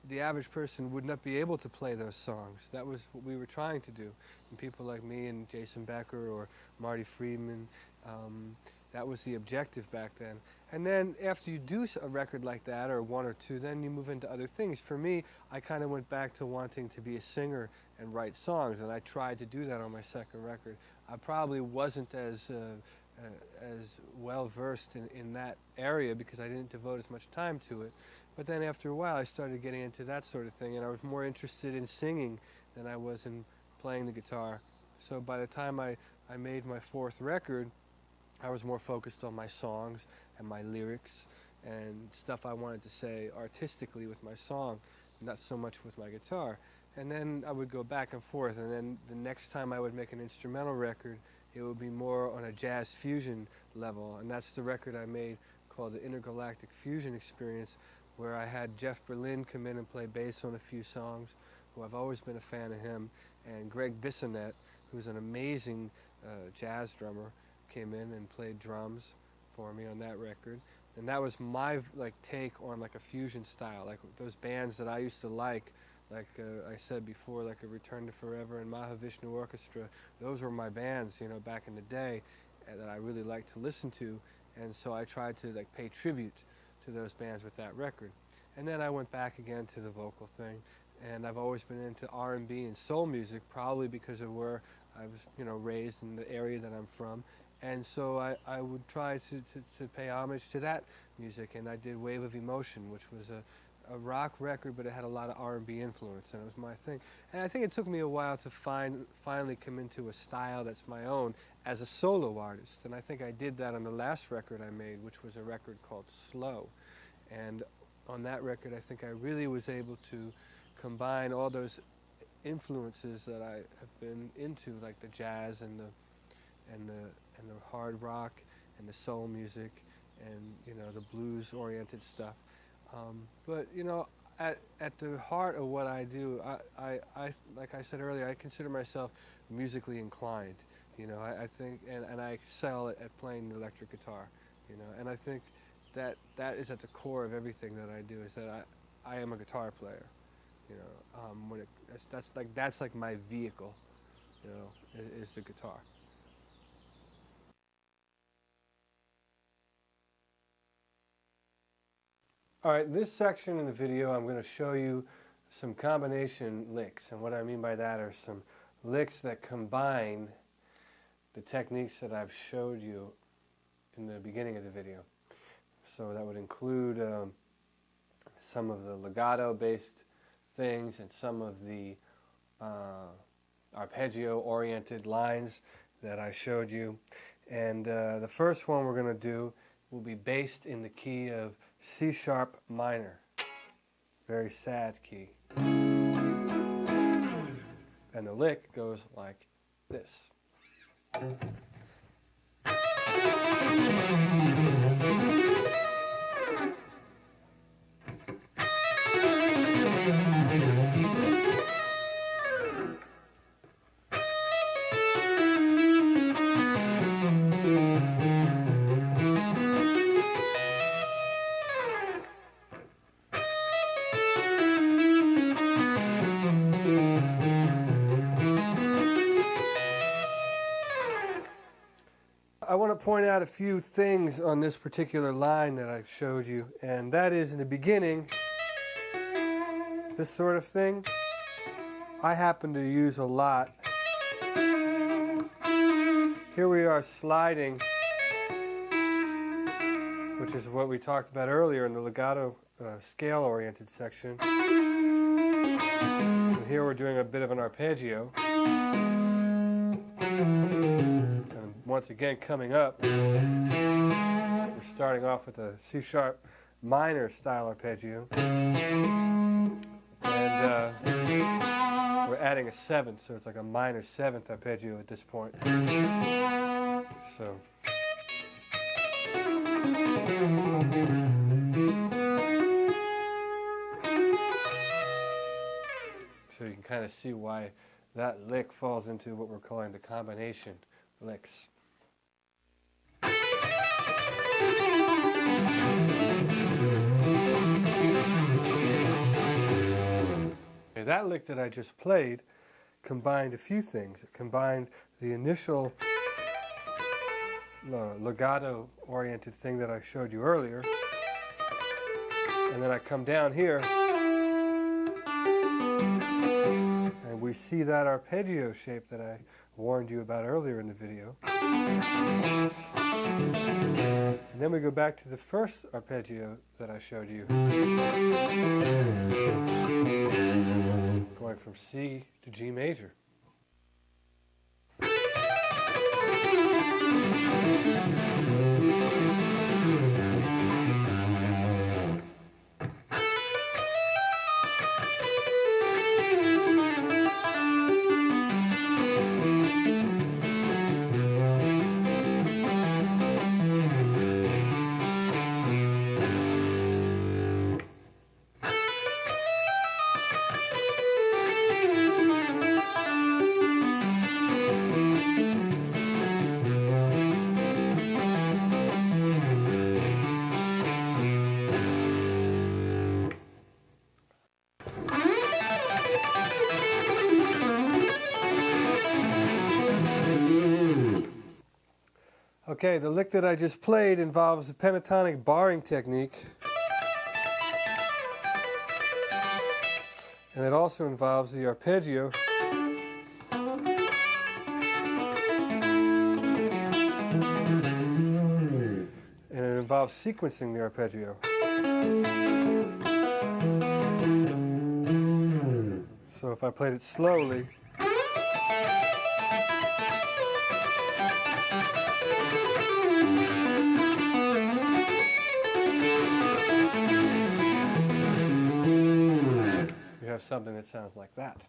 A: the average person would not be able to play those songs. That was what we were trying to do. And people like me and Jason Becker or Marty Friedman, that was the objective back then. And then after you do a record like that, or one or two, then you move into other things. For me, I kind of went back to wanting to be a singer and write songs, and I tried to do that on my second record. I probably wasn't as well versed in that area because I didn't devote as much time to it. But then after a while I started getting into that sort of thing, and I was more interested in singing than I was in playing the guitar. So by the time I made my fourth record, I was more focused on my songs and my lyrics and stuff I wanted to say artistically with my song, not so much with my guitar. And then I would go back and forth, and then the next time I would make an instrumental record, it would be more on a jazz fusion level, and that's the record I made called the Intergalactic Fusion Experience, where I had Jeff Berlin come in and play bass on a few songs, who I've always been a fan of him, and Greg Bissonette, who's an amazing jazz drummer, came in and played drums for me on that record. And that was my take on a fusion style, like those bands that I used to like I said before, like a Return to Forever and Mahavishnu Orchestra. Those were my bands, back in the day that I really liked to listen to, and so I tried to pay tribute to those bands with that record. And then I went back again to the vocal thing, and I've always been into R&B and soul music, probably because of where I was, raised in the area that I'm from. And so I would try to pay homage to that music, and I did Wave of Emotion, which was a rock record, but it had a lot of R&B influence, and it was my thing. And I think it took me a while to finally come into a style that's my own as a solo artist. And I think I did that on the last record I made, which was a record called Slow. And on that record, I think I really was able to combine all those influences that I have been into, like the jazz and the hard rock and the soul music and, you know, the blues-oriented stuff. But, you know, at the heart of what I do, I like I said earlier, I consider myself musically inclined. You know, I think, and I excel at playing the electric guitar. You know, and I think that is at the core of everything that I do. Is that I am a guitar player. You know, that's like my vehicle. You know, is the guitar. All right, this section in the video, I'm going to show you some combination licks. And what I mean by that are some licks that combine the techniques that I've showed you in the beginning of the video. So that would include some of the legato-based things and some of the arpeggio-oriented lines that I showed you. And the first one we're going to do will be based in the key of C sharp minor, very sad key. And the lick goes like this. I want to point out a few things on this particular line that I showed you, and that is in the beginning, this sort of thing, I happen to use a lot. Here we are sliding, which is what we talked about earlier in the legato scale-oriented section. And here we're doing a bit of an arpeggio. Once again, coming up, we're starting off with a C sharp minor style arpeggio, and we're adding a seventh, so it's like a minor seventh arpeggio at this point. So you can kind of see why that lick falls into what we're calling the combination licks. That lick that I just played combined a few things. It combined the initial legato-oriented thing that I showed you earlier, and then I come down here, and we see that arpeggio shape that I warned you about earlier in the video. And then we go back to the first arpeggio that I showed you, going from C to G major. Okay, the lick that I just played involves the pentatonic barring technique, and it also involves the arpeggio, and it involves sequencing the arpeggio. So if I played it slowly, you have something that sounds like that.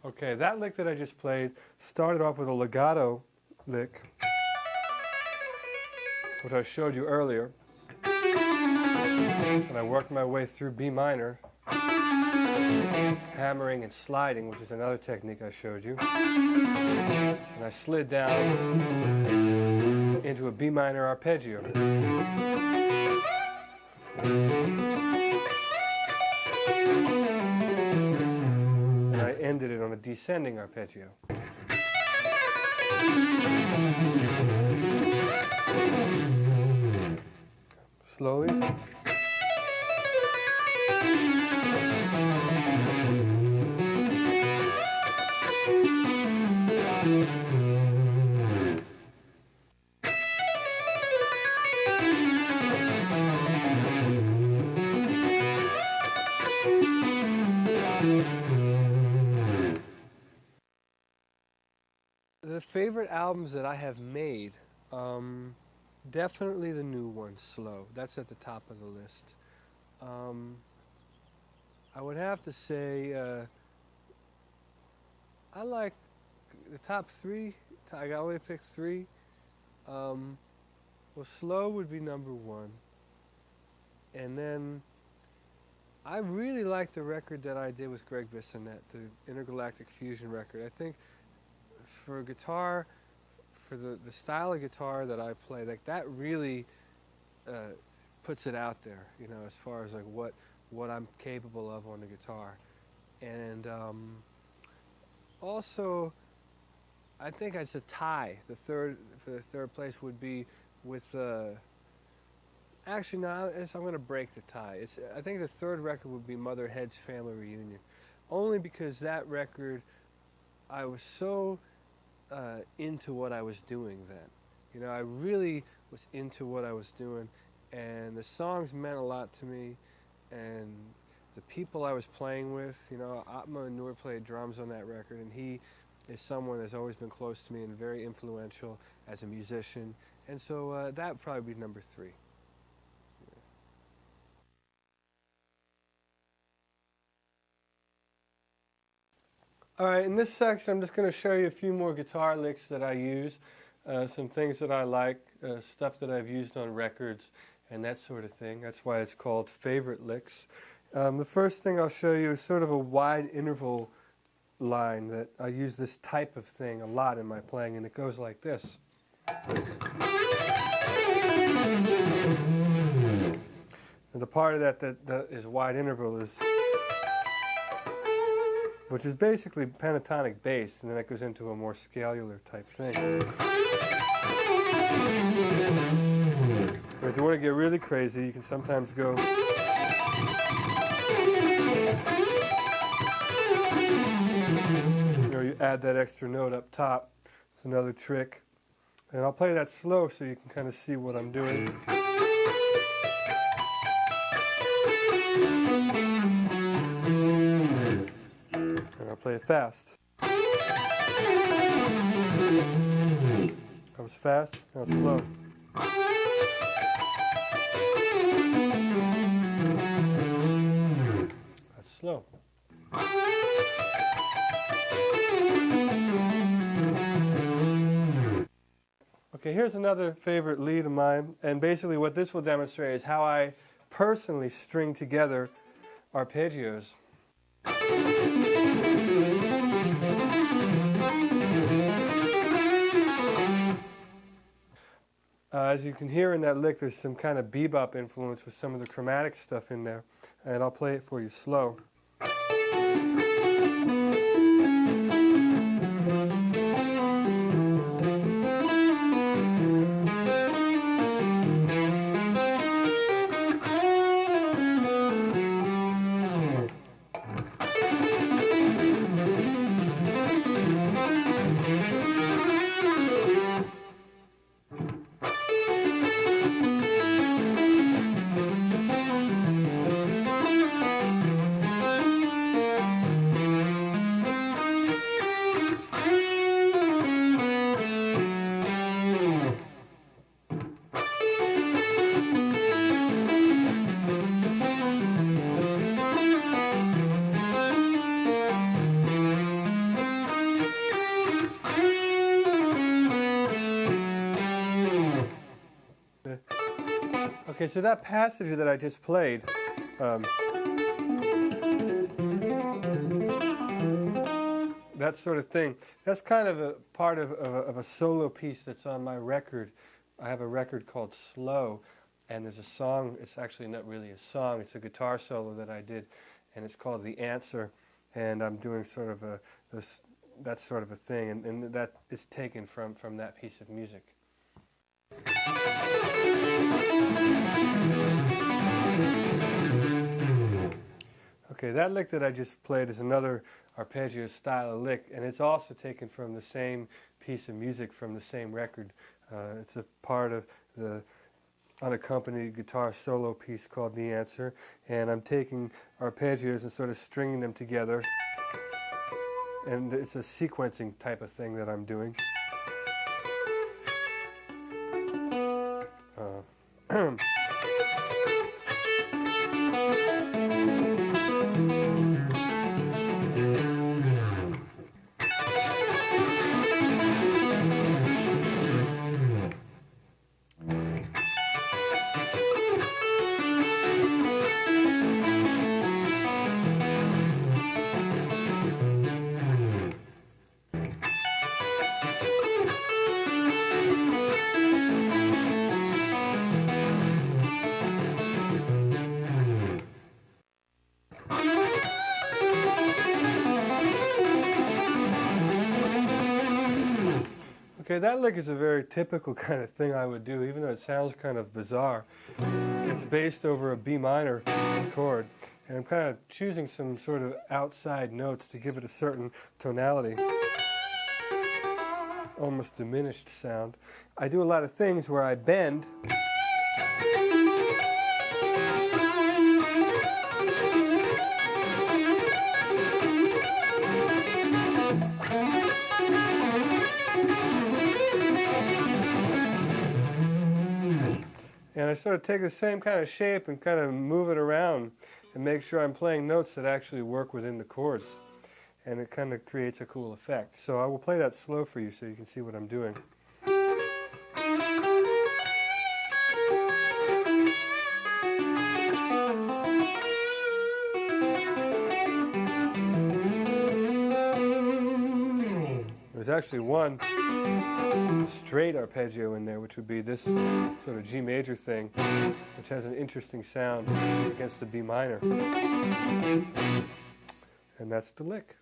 A: Okay, that lick that I just played started off with a legato lick, which I showed you earlier, and I worked my way through B minor, hammering and sliding, which is another technique I showed you, and I slid down into a B minor arpeggio. Ended it on a descending arpeggio. Slowly. The favorite albums that I have made, definitely the new one, Slow. That's at the top of the list. I would have to say I like the top three. I only picked three. Well, Slow would be number one. And then I really like the record that I did with Greg Bissonette, the Intergalactic Fusion record. I think for guitar, for the style of guitar that I play, like that really puts it out there, you know, as far as like what I'm capable of on the guitar. And also, I think it's a tie. For the third place would be with actually, no, I'm going to break the tie. I think the third record would be Motherhead's Family Reunion, only because that record, I was so into what I was doing then. You know, I really was into what I was doing, and the songs meant a lot to me, and the people I was playing with, you know, Atma Nur played drums on that record, and he is someone that's always been close to me and very influential as a musician, and so that would probably be number three. All right, in this section I'm just going to show you a few more guitar licks that I use, some things that I like, stuff that I've used on records, and that sort of thing. That's why it's called favorite licks. The first thing I'll show you is sort of a wide interval line that I use this type of thing a lot in my playing, and it goes like this. And the part of that is wide interval is, which is basically pentatonic bass, and then it goes into a more scalular type thing. But if you want to get really crazy, you can sometimes go. You know, you add that extra note up top. It's another trick. And I'll play that slow so you can kind of see what I'm doing. And I'll play it fast. That was fast, now slow. That's slow. Okay, here's another favorite lead of mine, and basically what this will demonstrate is how I personally string together arpeggios. As you can hear in that lick, there's some kind of bebop influence with some of the chromatic stuff in there, and I'll play it for you slow. Okay, so that passage that I just played, that sort of thing, that's kind of a part of a solo piece that's on my record. I have a record called Slow, and there's a song, it's actually not really a song, it's a guitar solo that I did, and it's called The Answer, and I'm doing sort of that sort of a thing, and that is taken from that piece of music. Okay, that lick that I just played is another arpeggio style of lick, and it's also taken from the same piece of music from the same record. It's a part of the unaccompanied guitar solo piece called The Answer, and I'm taking arpeggios and sort of stringing them together, and it's a sequencing type of thing that I'm doing. Okay, that lick is a very typical kind of thing I would do, even though it sounds kind of bizarre. It's based over a B minor chord, and I'm kind of choosing some sort of outside notes to give it a certain tonality, almost diminished sound. I do a lot of things where I bend. And I sort of take the same kind of shape and kind of move it around and make sure I'm playing notes that actually work within the chords. And it kind of creates a cool effect. So I will play that slow for you so you can see what I'm doing. There's actually one straight arpeggio in there, which would be this sort of G major thing, which has an interesting sound against the B minor. And that's the lick.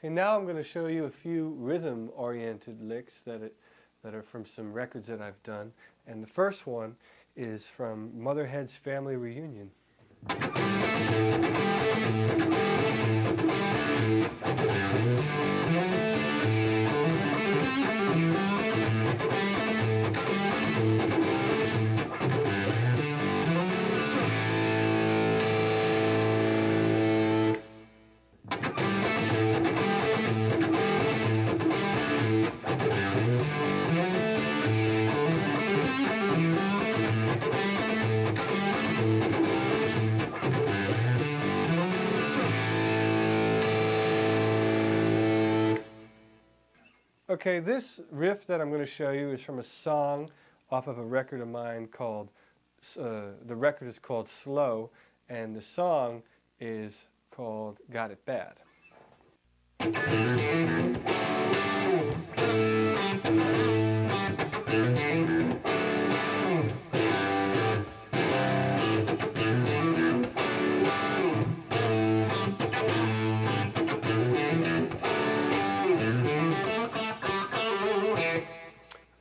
A: Now I'm going to show you a few rhythm-oriented licks that are from some records that I've done. And the first one is from Motherhead's Family Reunion. Okay, this riff that I'm going to show you is from a song off of a record of mine called, the record is called Slow, and the song is called Got It Bad.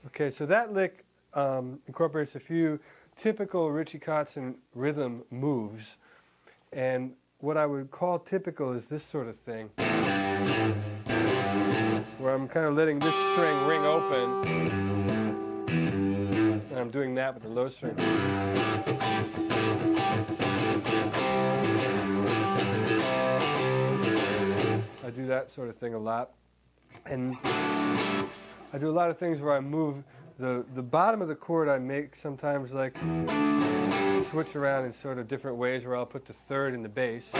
A: Okay, so that lick incorporates a few typical Richie Kotzen rhythm moves, and what I would call typical is this sort of thing, where I'm kind of letting this string ring open, and I'm doing that with the low string. I do that sort of thing a lot, and I do a lot of things where I move the bottom of the chord. I make sometimes like switch around in sort of different ways where I'll put the third in the bass.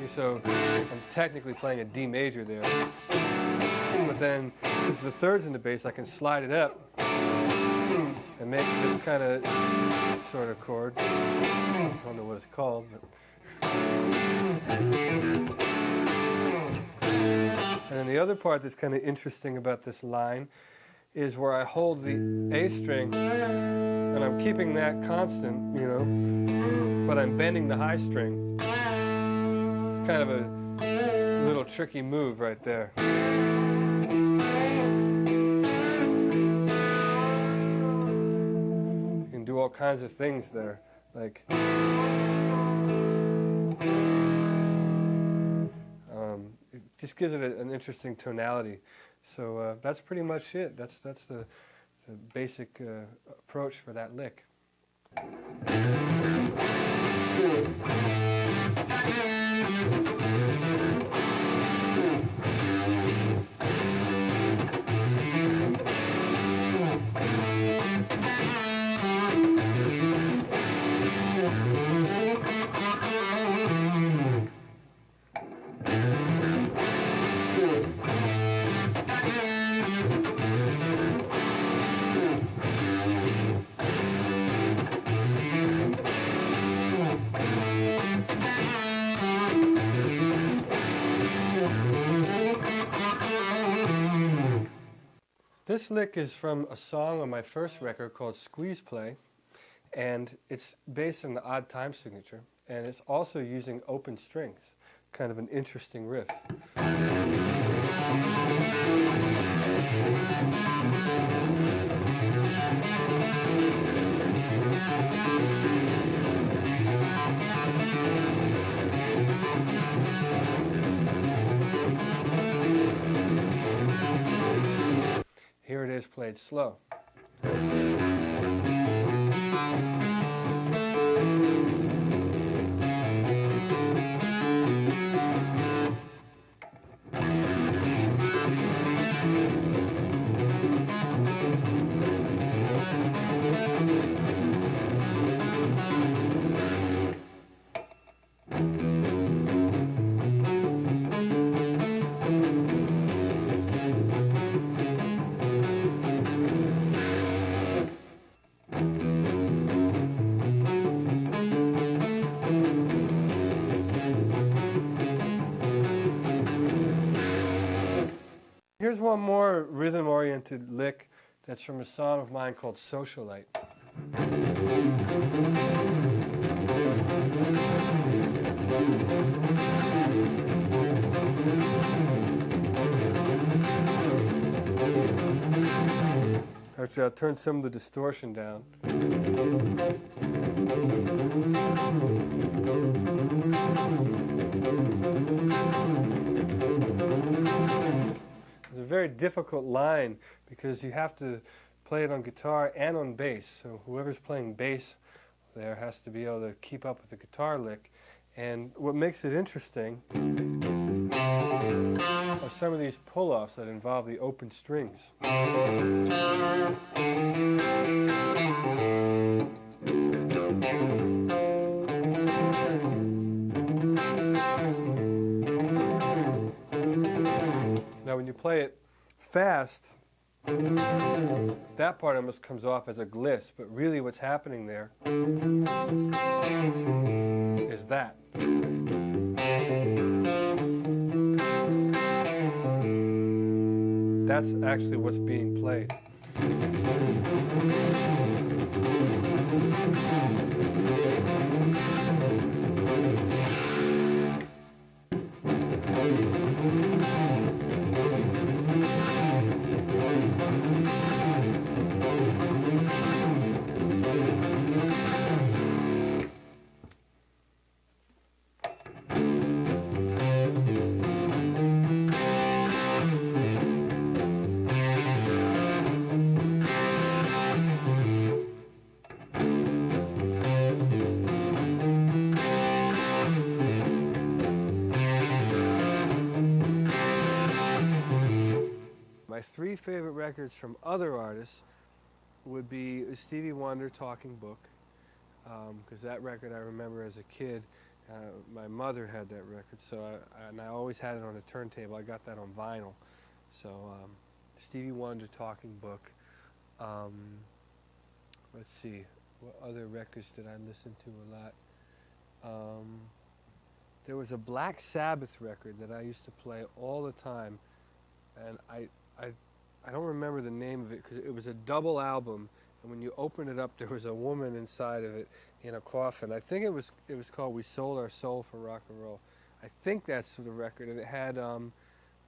A: So I'm technically playing a D major there. But then, because the third's in the bass, I can slide it up and make this kind of sort of chord. I don't know what it's called, but. And then the other part that's kind of interesting about this line is where I hold the A string and I'm keeping that constant, you know, but I'm bending the high string. It's kind of a little tricky move right there. You can do all kinds of things there, like it just gives it an interesting tonality. So that's pretty much it. That's the basic approach for that lick. This lick is from a song on my first record called Squeeze Play, and it's based on the odd time signature, and it's also using open strings, kind of an interesting riff. Here it is played slow. Here's one more rhythm-oriented lick that's from a song of mine called Socialite. Actually, I'll turn some of the distortion down. It's a very difficult line because you have to play it on guitar and on bass. So whoever's playing bass there has to be able to keep up with the guitar lick. And what makes it interesting are some of these pull-offs that involve the open strings. Now when you play it fast, That part almost comes off as a gliss, but really what's happening there is that. That's actually what's being played. My three favorite records from other artists would be Stevie Wonder, Talking Book, because that record I remember as a kid. My mother had that record, so I always had it on a turntable. I got that on vinyl. So Stevie Wonder, Talking Book. Let's see, what other records did I listen to a lot? There was a Black Sabbath record that I used to play all the time, and I don't remember the name of it because it was a double album, and when you open it up there was a woman inside of it in a coffin. I think it was called We Sold Our Soul for Rock and Roll. I think that's the record, and it had the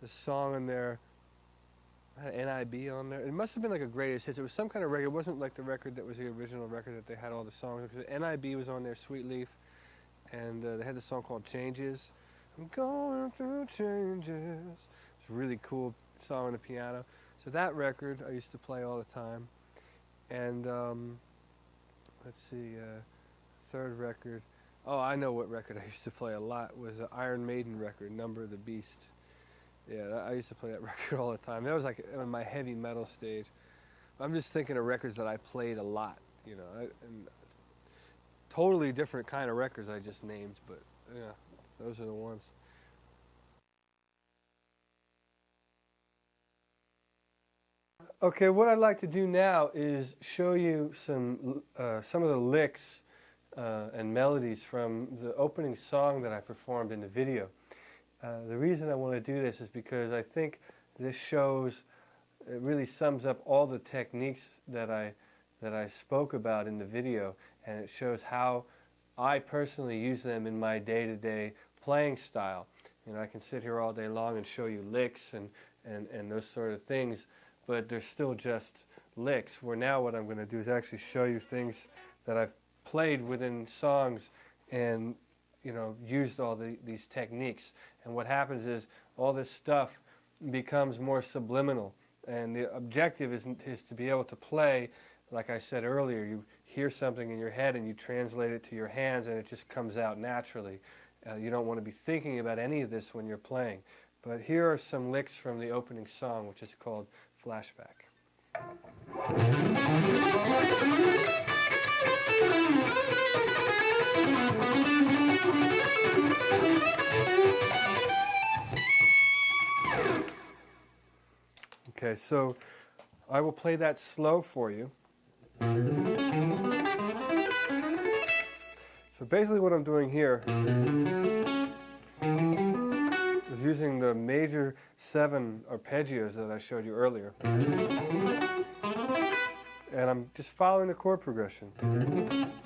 A: song in there, had NIB on there. It must have been like a greatest hits. It was some kind of record. It wasn't like the record that was the original record that they had all the songs, because NIB was on there, Sweet Leaf, and they had the song called Changes. I'm going through changes. It's a really cool song on the piano. So that record I used to play all the time. And let's see, third record. Oh, I know what record I used to play a lot. Was an Iron Maiden record, Number of the Beast. Yeah, I used to play that record all the time. That was like in my heavy metal stage. I'm just thinking of records that I played a lot, you know, and totally different kind of records I just named, but yeah, those are the ones. Okay, what I'd like to do now is show you some of the licks and melodies from the opening song that I performed in the video. The reason I want to do this is because I think this shows, it really sums up all the techniques that I spoke about in the video, and it shows how I personally use them in my day-to-day playing style. You know, I can sit here all day long and show you licks and those sort of things, but they're still just licks, where now what I'm going to do is actually show you things that I've played within songs and, you know, used all these techniques. And what happens is all this stuff becomes more subliminal, and the objective is to be able to play, like I said earlier, you hear something in your head and you translate it to your hands and it just comes out naturally. You don't want to be thinking about any of this when you're playing. But here are some licks from the opening song, which is called Flashback. Okay, so I will play that slow for you. So basically what I'm doing here is using the major 7 arpeggios that I showed you earlier. And I'm just following the chord progression.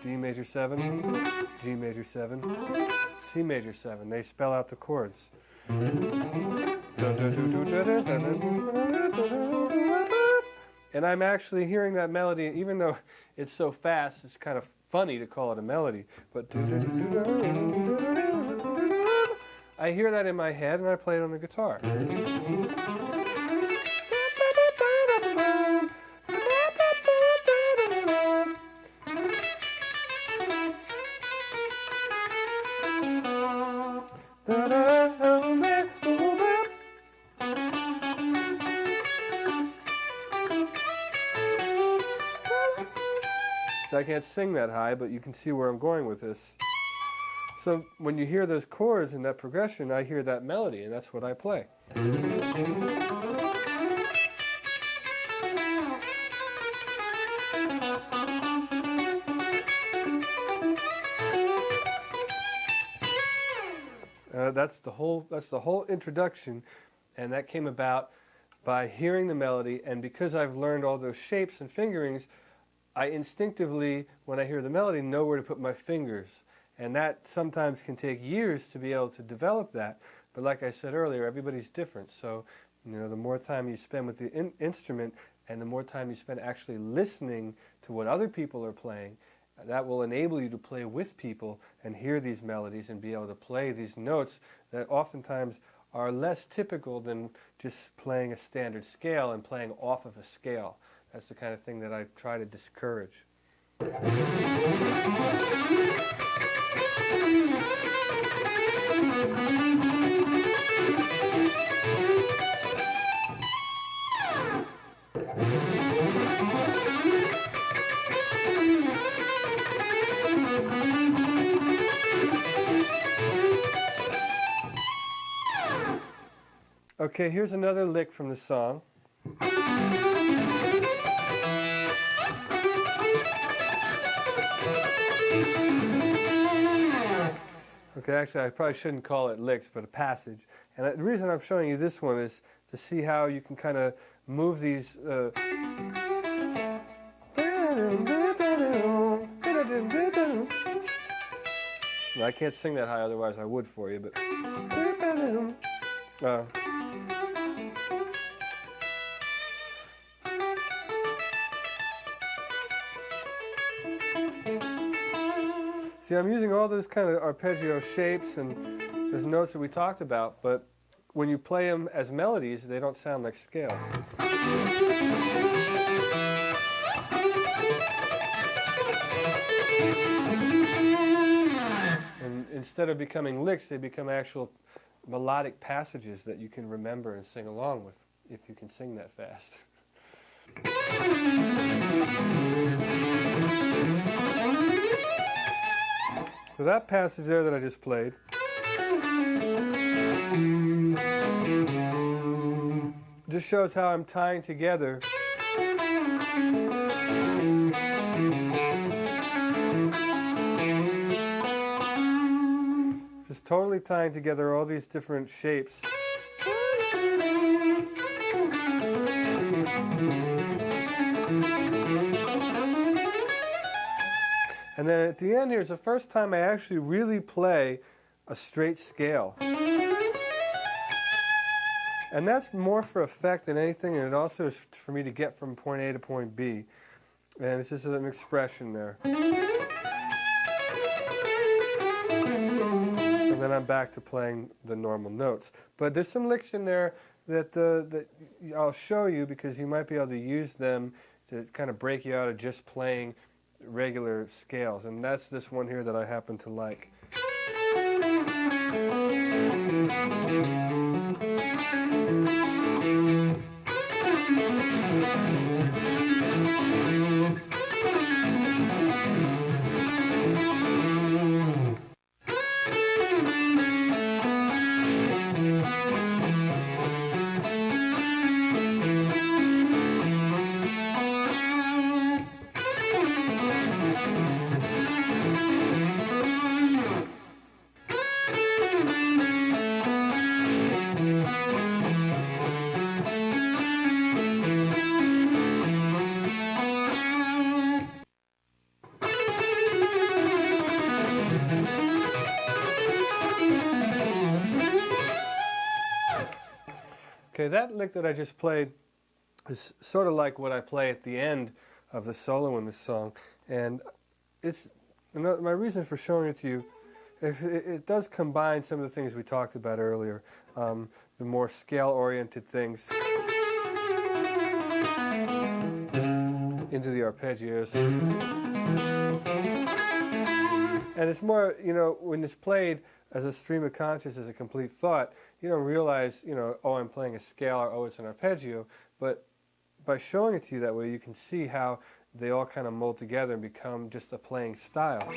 A: D major 7, G major 7, C major 7. They spell out the chords. And I'm actually hearing that melody, even though it's so fast, it's kind of funny to call it a melody. But I hear that in my head and I play it on the guitar. So I can't sing that high, but you can see where I'm going with this. So when you hear those chords and that progression, I hear that melody, and that's what I play. That's the whole introduction, and that came about by hearing the melody. And because I've learned all those shapes and fingerings, I instinctively, when I hear the melody, know where to put my fingers. And that sometimes can take years to be able to develop that. But like I said earlier, everybody's different. So, the more time you spend with the instrument and the more time you spend actually listening to what other people are playing, that will enable you to play with people and hear these melodies and be able to play these notes that oftentimes are less typical than just playing a standard scale and playing off of a scale. That's the kind of thing that I try to discourage. Okay, here's another lick from the song. Okay, actually I probably shouldn't call it licks, but a passage. And the reason I'm showing you this one is to see how you can kind of move these I can't sing that high, otherwise I would for you, but see, I'm using all those kind of arpeggio shapes and those notes that we talked about, but when you play them as melodies, they don't sound like scales. And instead of becoming licks, they become actual melodic passages that you can remember and sing along with, if you can sing that fast. So that passage there that I just played just shows how I'm tying together just totally tying together all these different shapes. And then at the end here is the first time I actually really play a straight scale. And that's more for effect than anything, and it also is for me to get from point A to point B. And it's just an expression there. And then I'm back to playing the normal notes. But there's some licks in there that I'll show you, because you might be able to use them to kind of break you out of just playing regular scales. And that's this one here that I happen to like. Okay, that lick that I just played is sort of like what I play at the end of the solo in this song, and it's my reason for showing it to you. It does combine some of the things we talked about earlier, the more scale-oriented things into the arpeggios. And it's more, when it's played as a stream of conscious, as a complete thought, you don't realize, oh, I'm playing a scale, or oh, it's an arpeggio. But by showing it to you that way, you can see how they all kind of mold together and become just a playing style.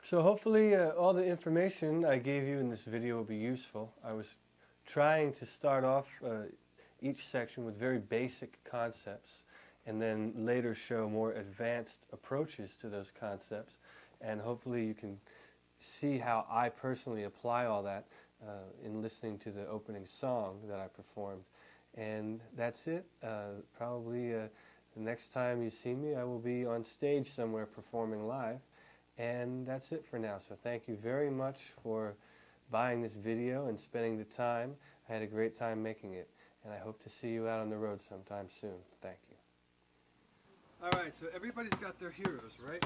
A: So hopefully all the information I gave you in this video will be useful. I was trying to start off each section with very basic concepts and then later show more advanced approaches to those concepts, and hopefully you can see how I personally apply all that in listening to the opening song that I performed. And that's it. Probably the next time you see me, I will be on stage somewhere performing live. And that's it for now. So thank you very much for buying this video and spending the time. I had a great time making it, and I hope to see you out on the road sometime soon. Thank you. All right, so everybody's got their heroes, right?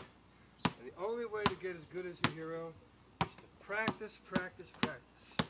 A: And the only way to get as good as your hero is to practice, practice, practice.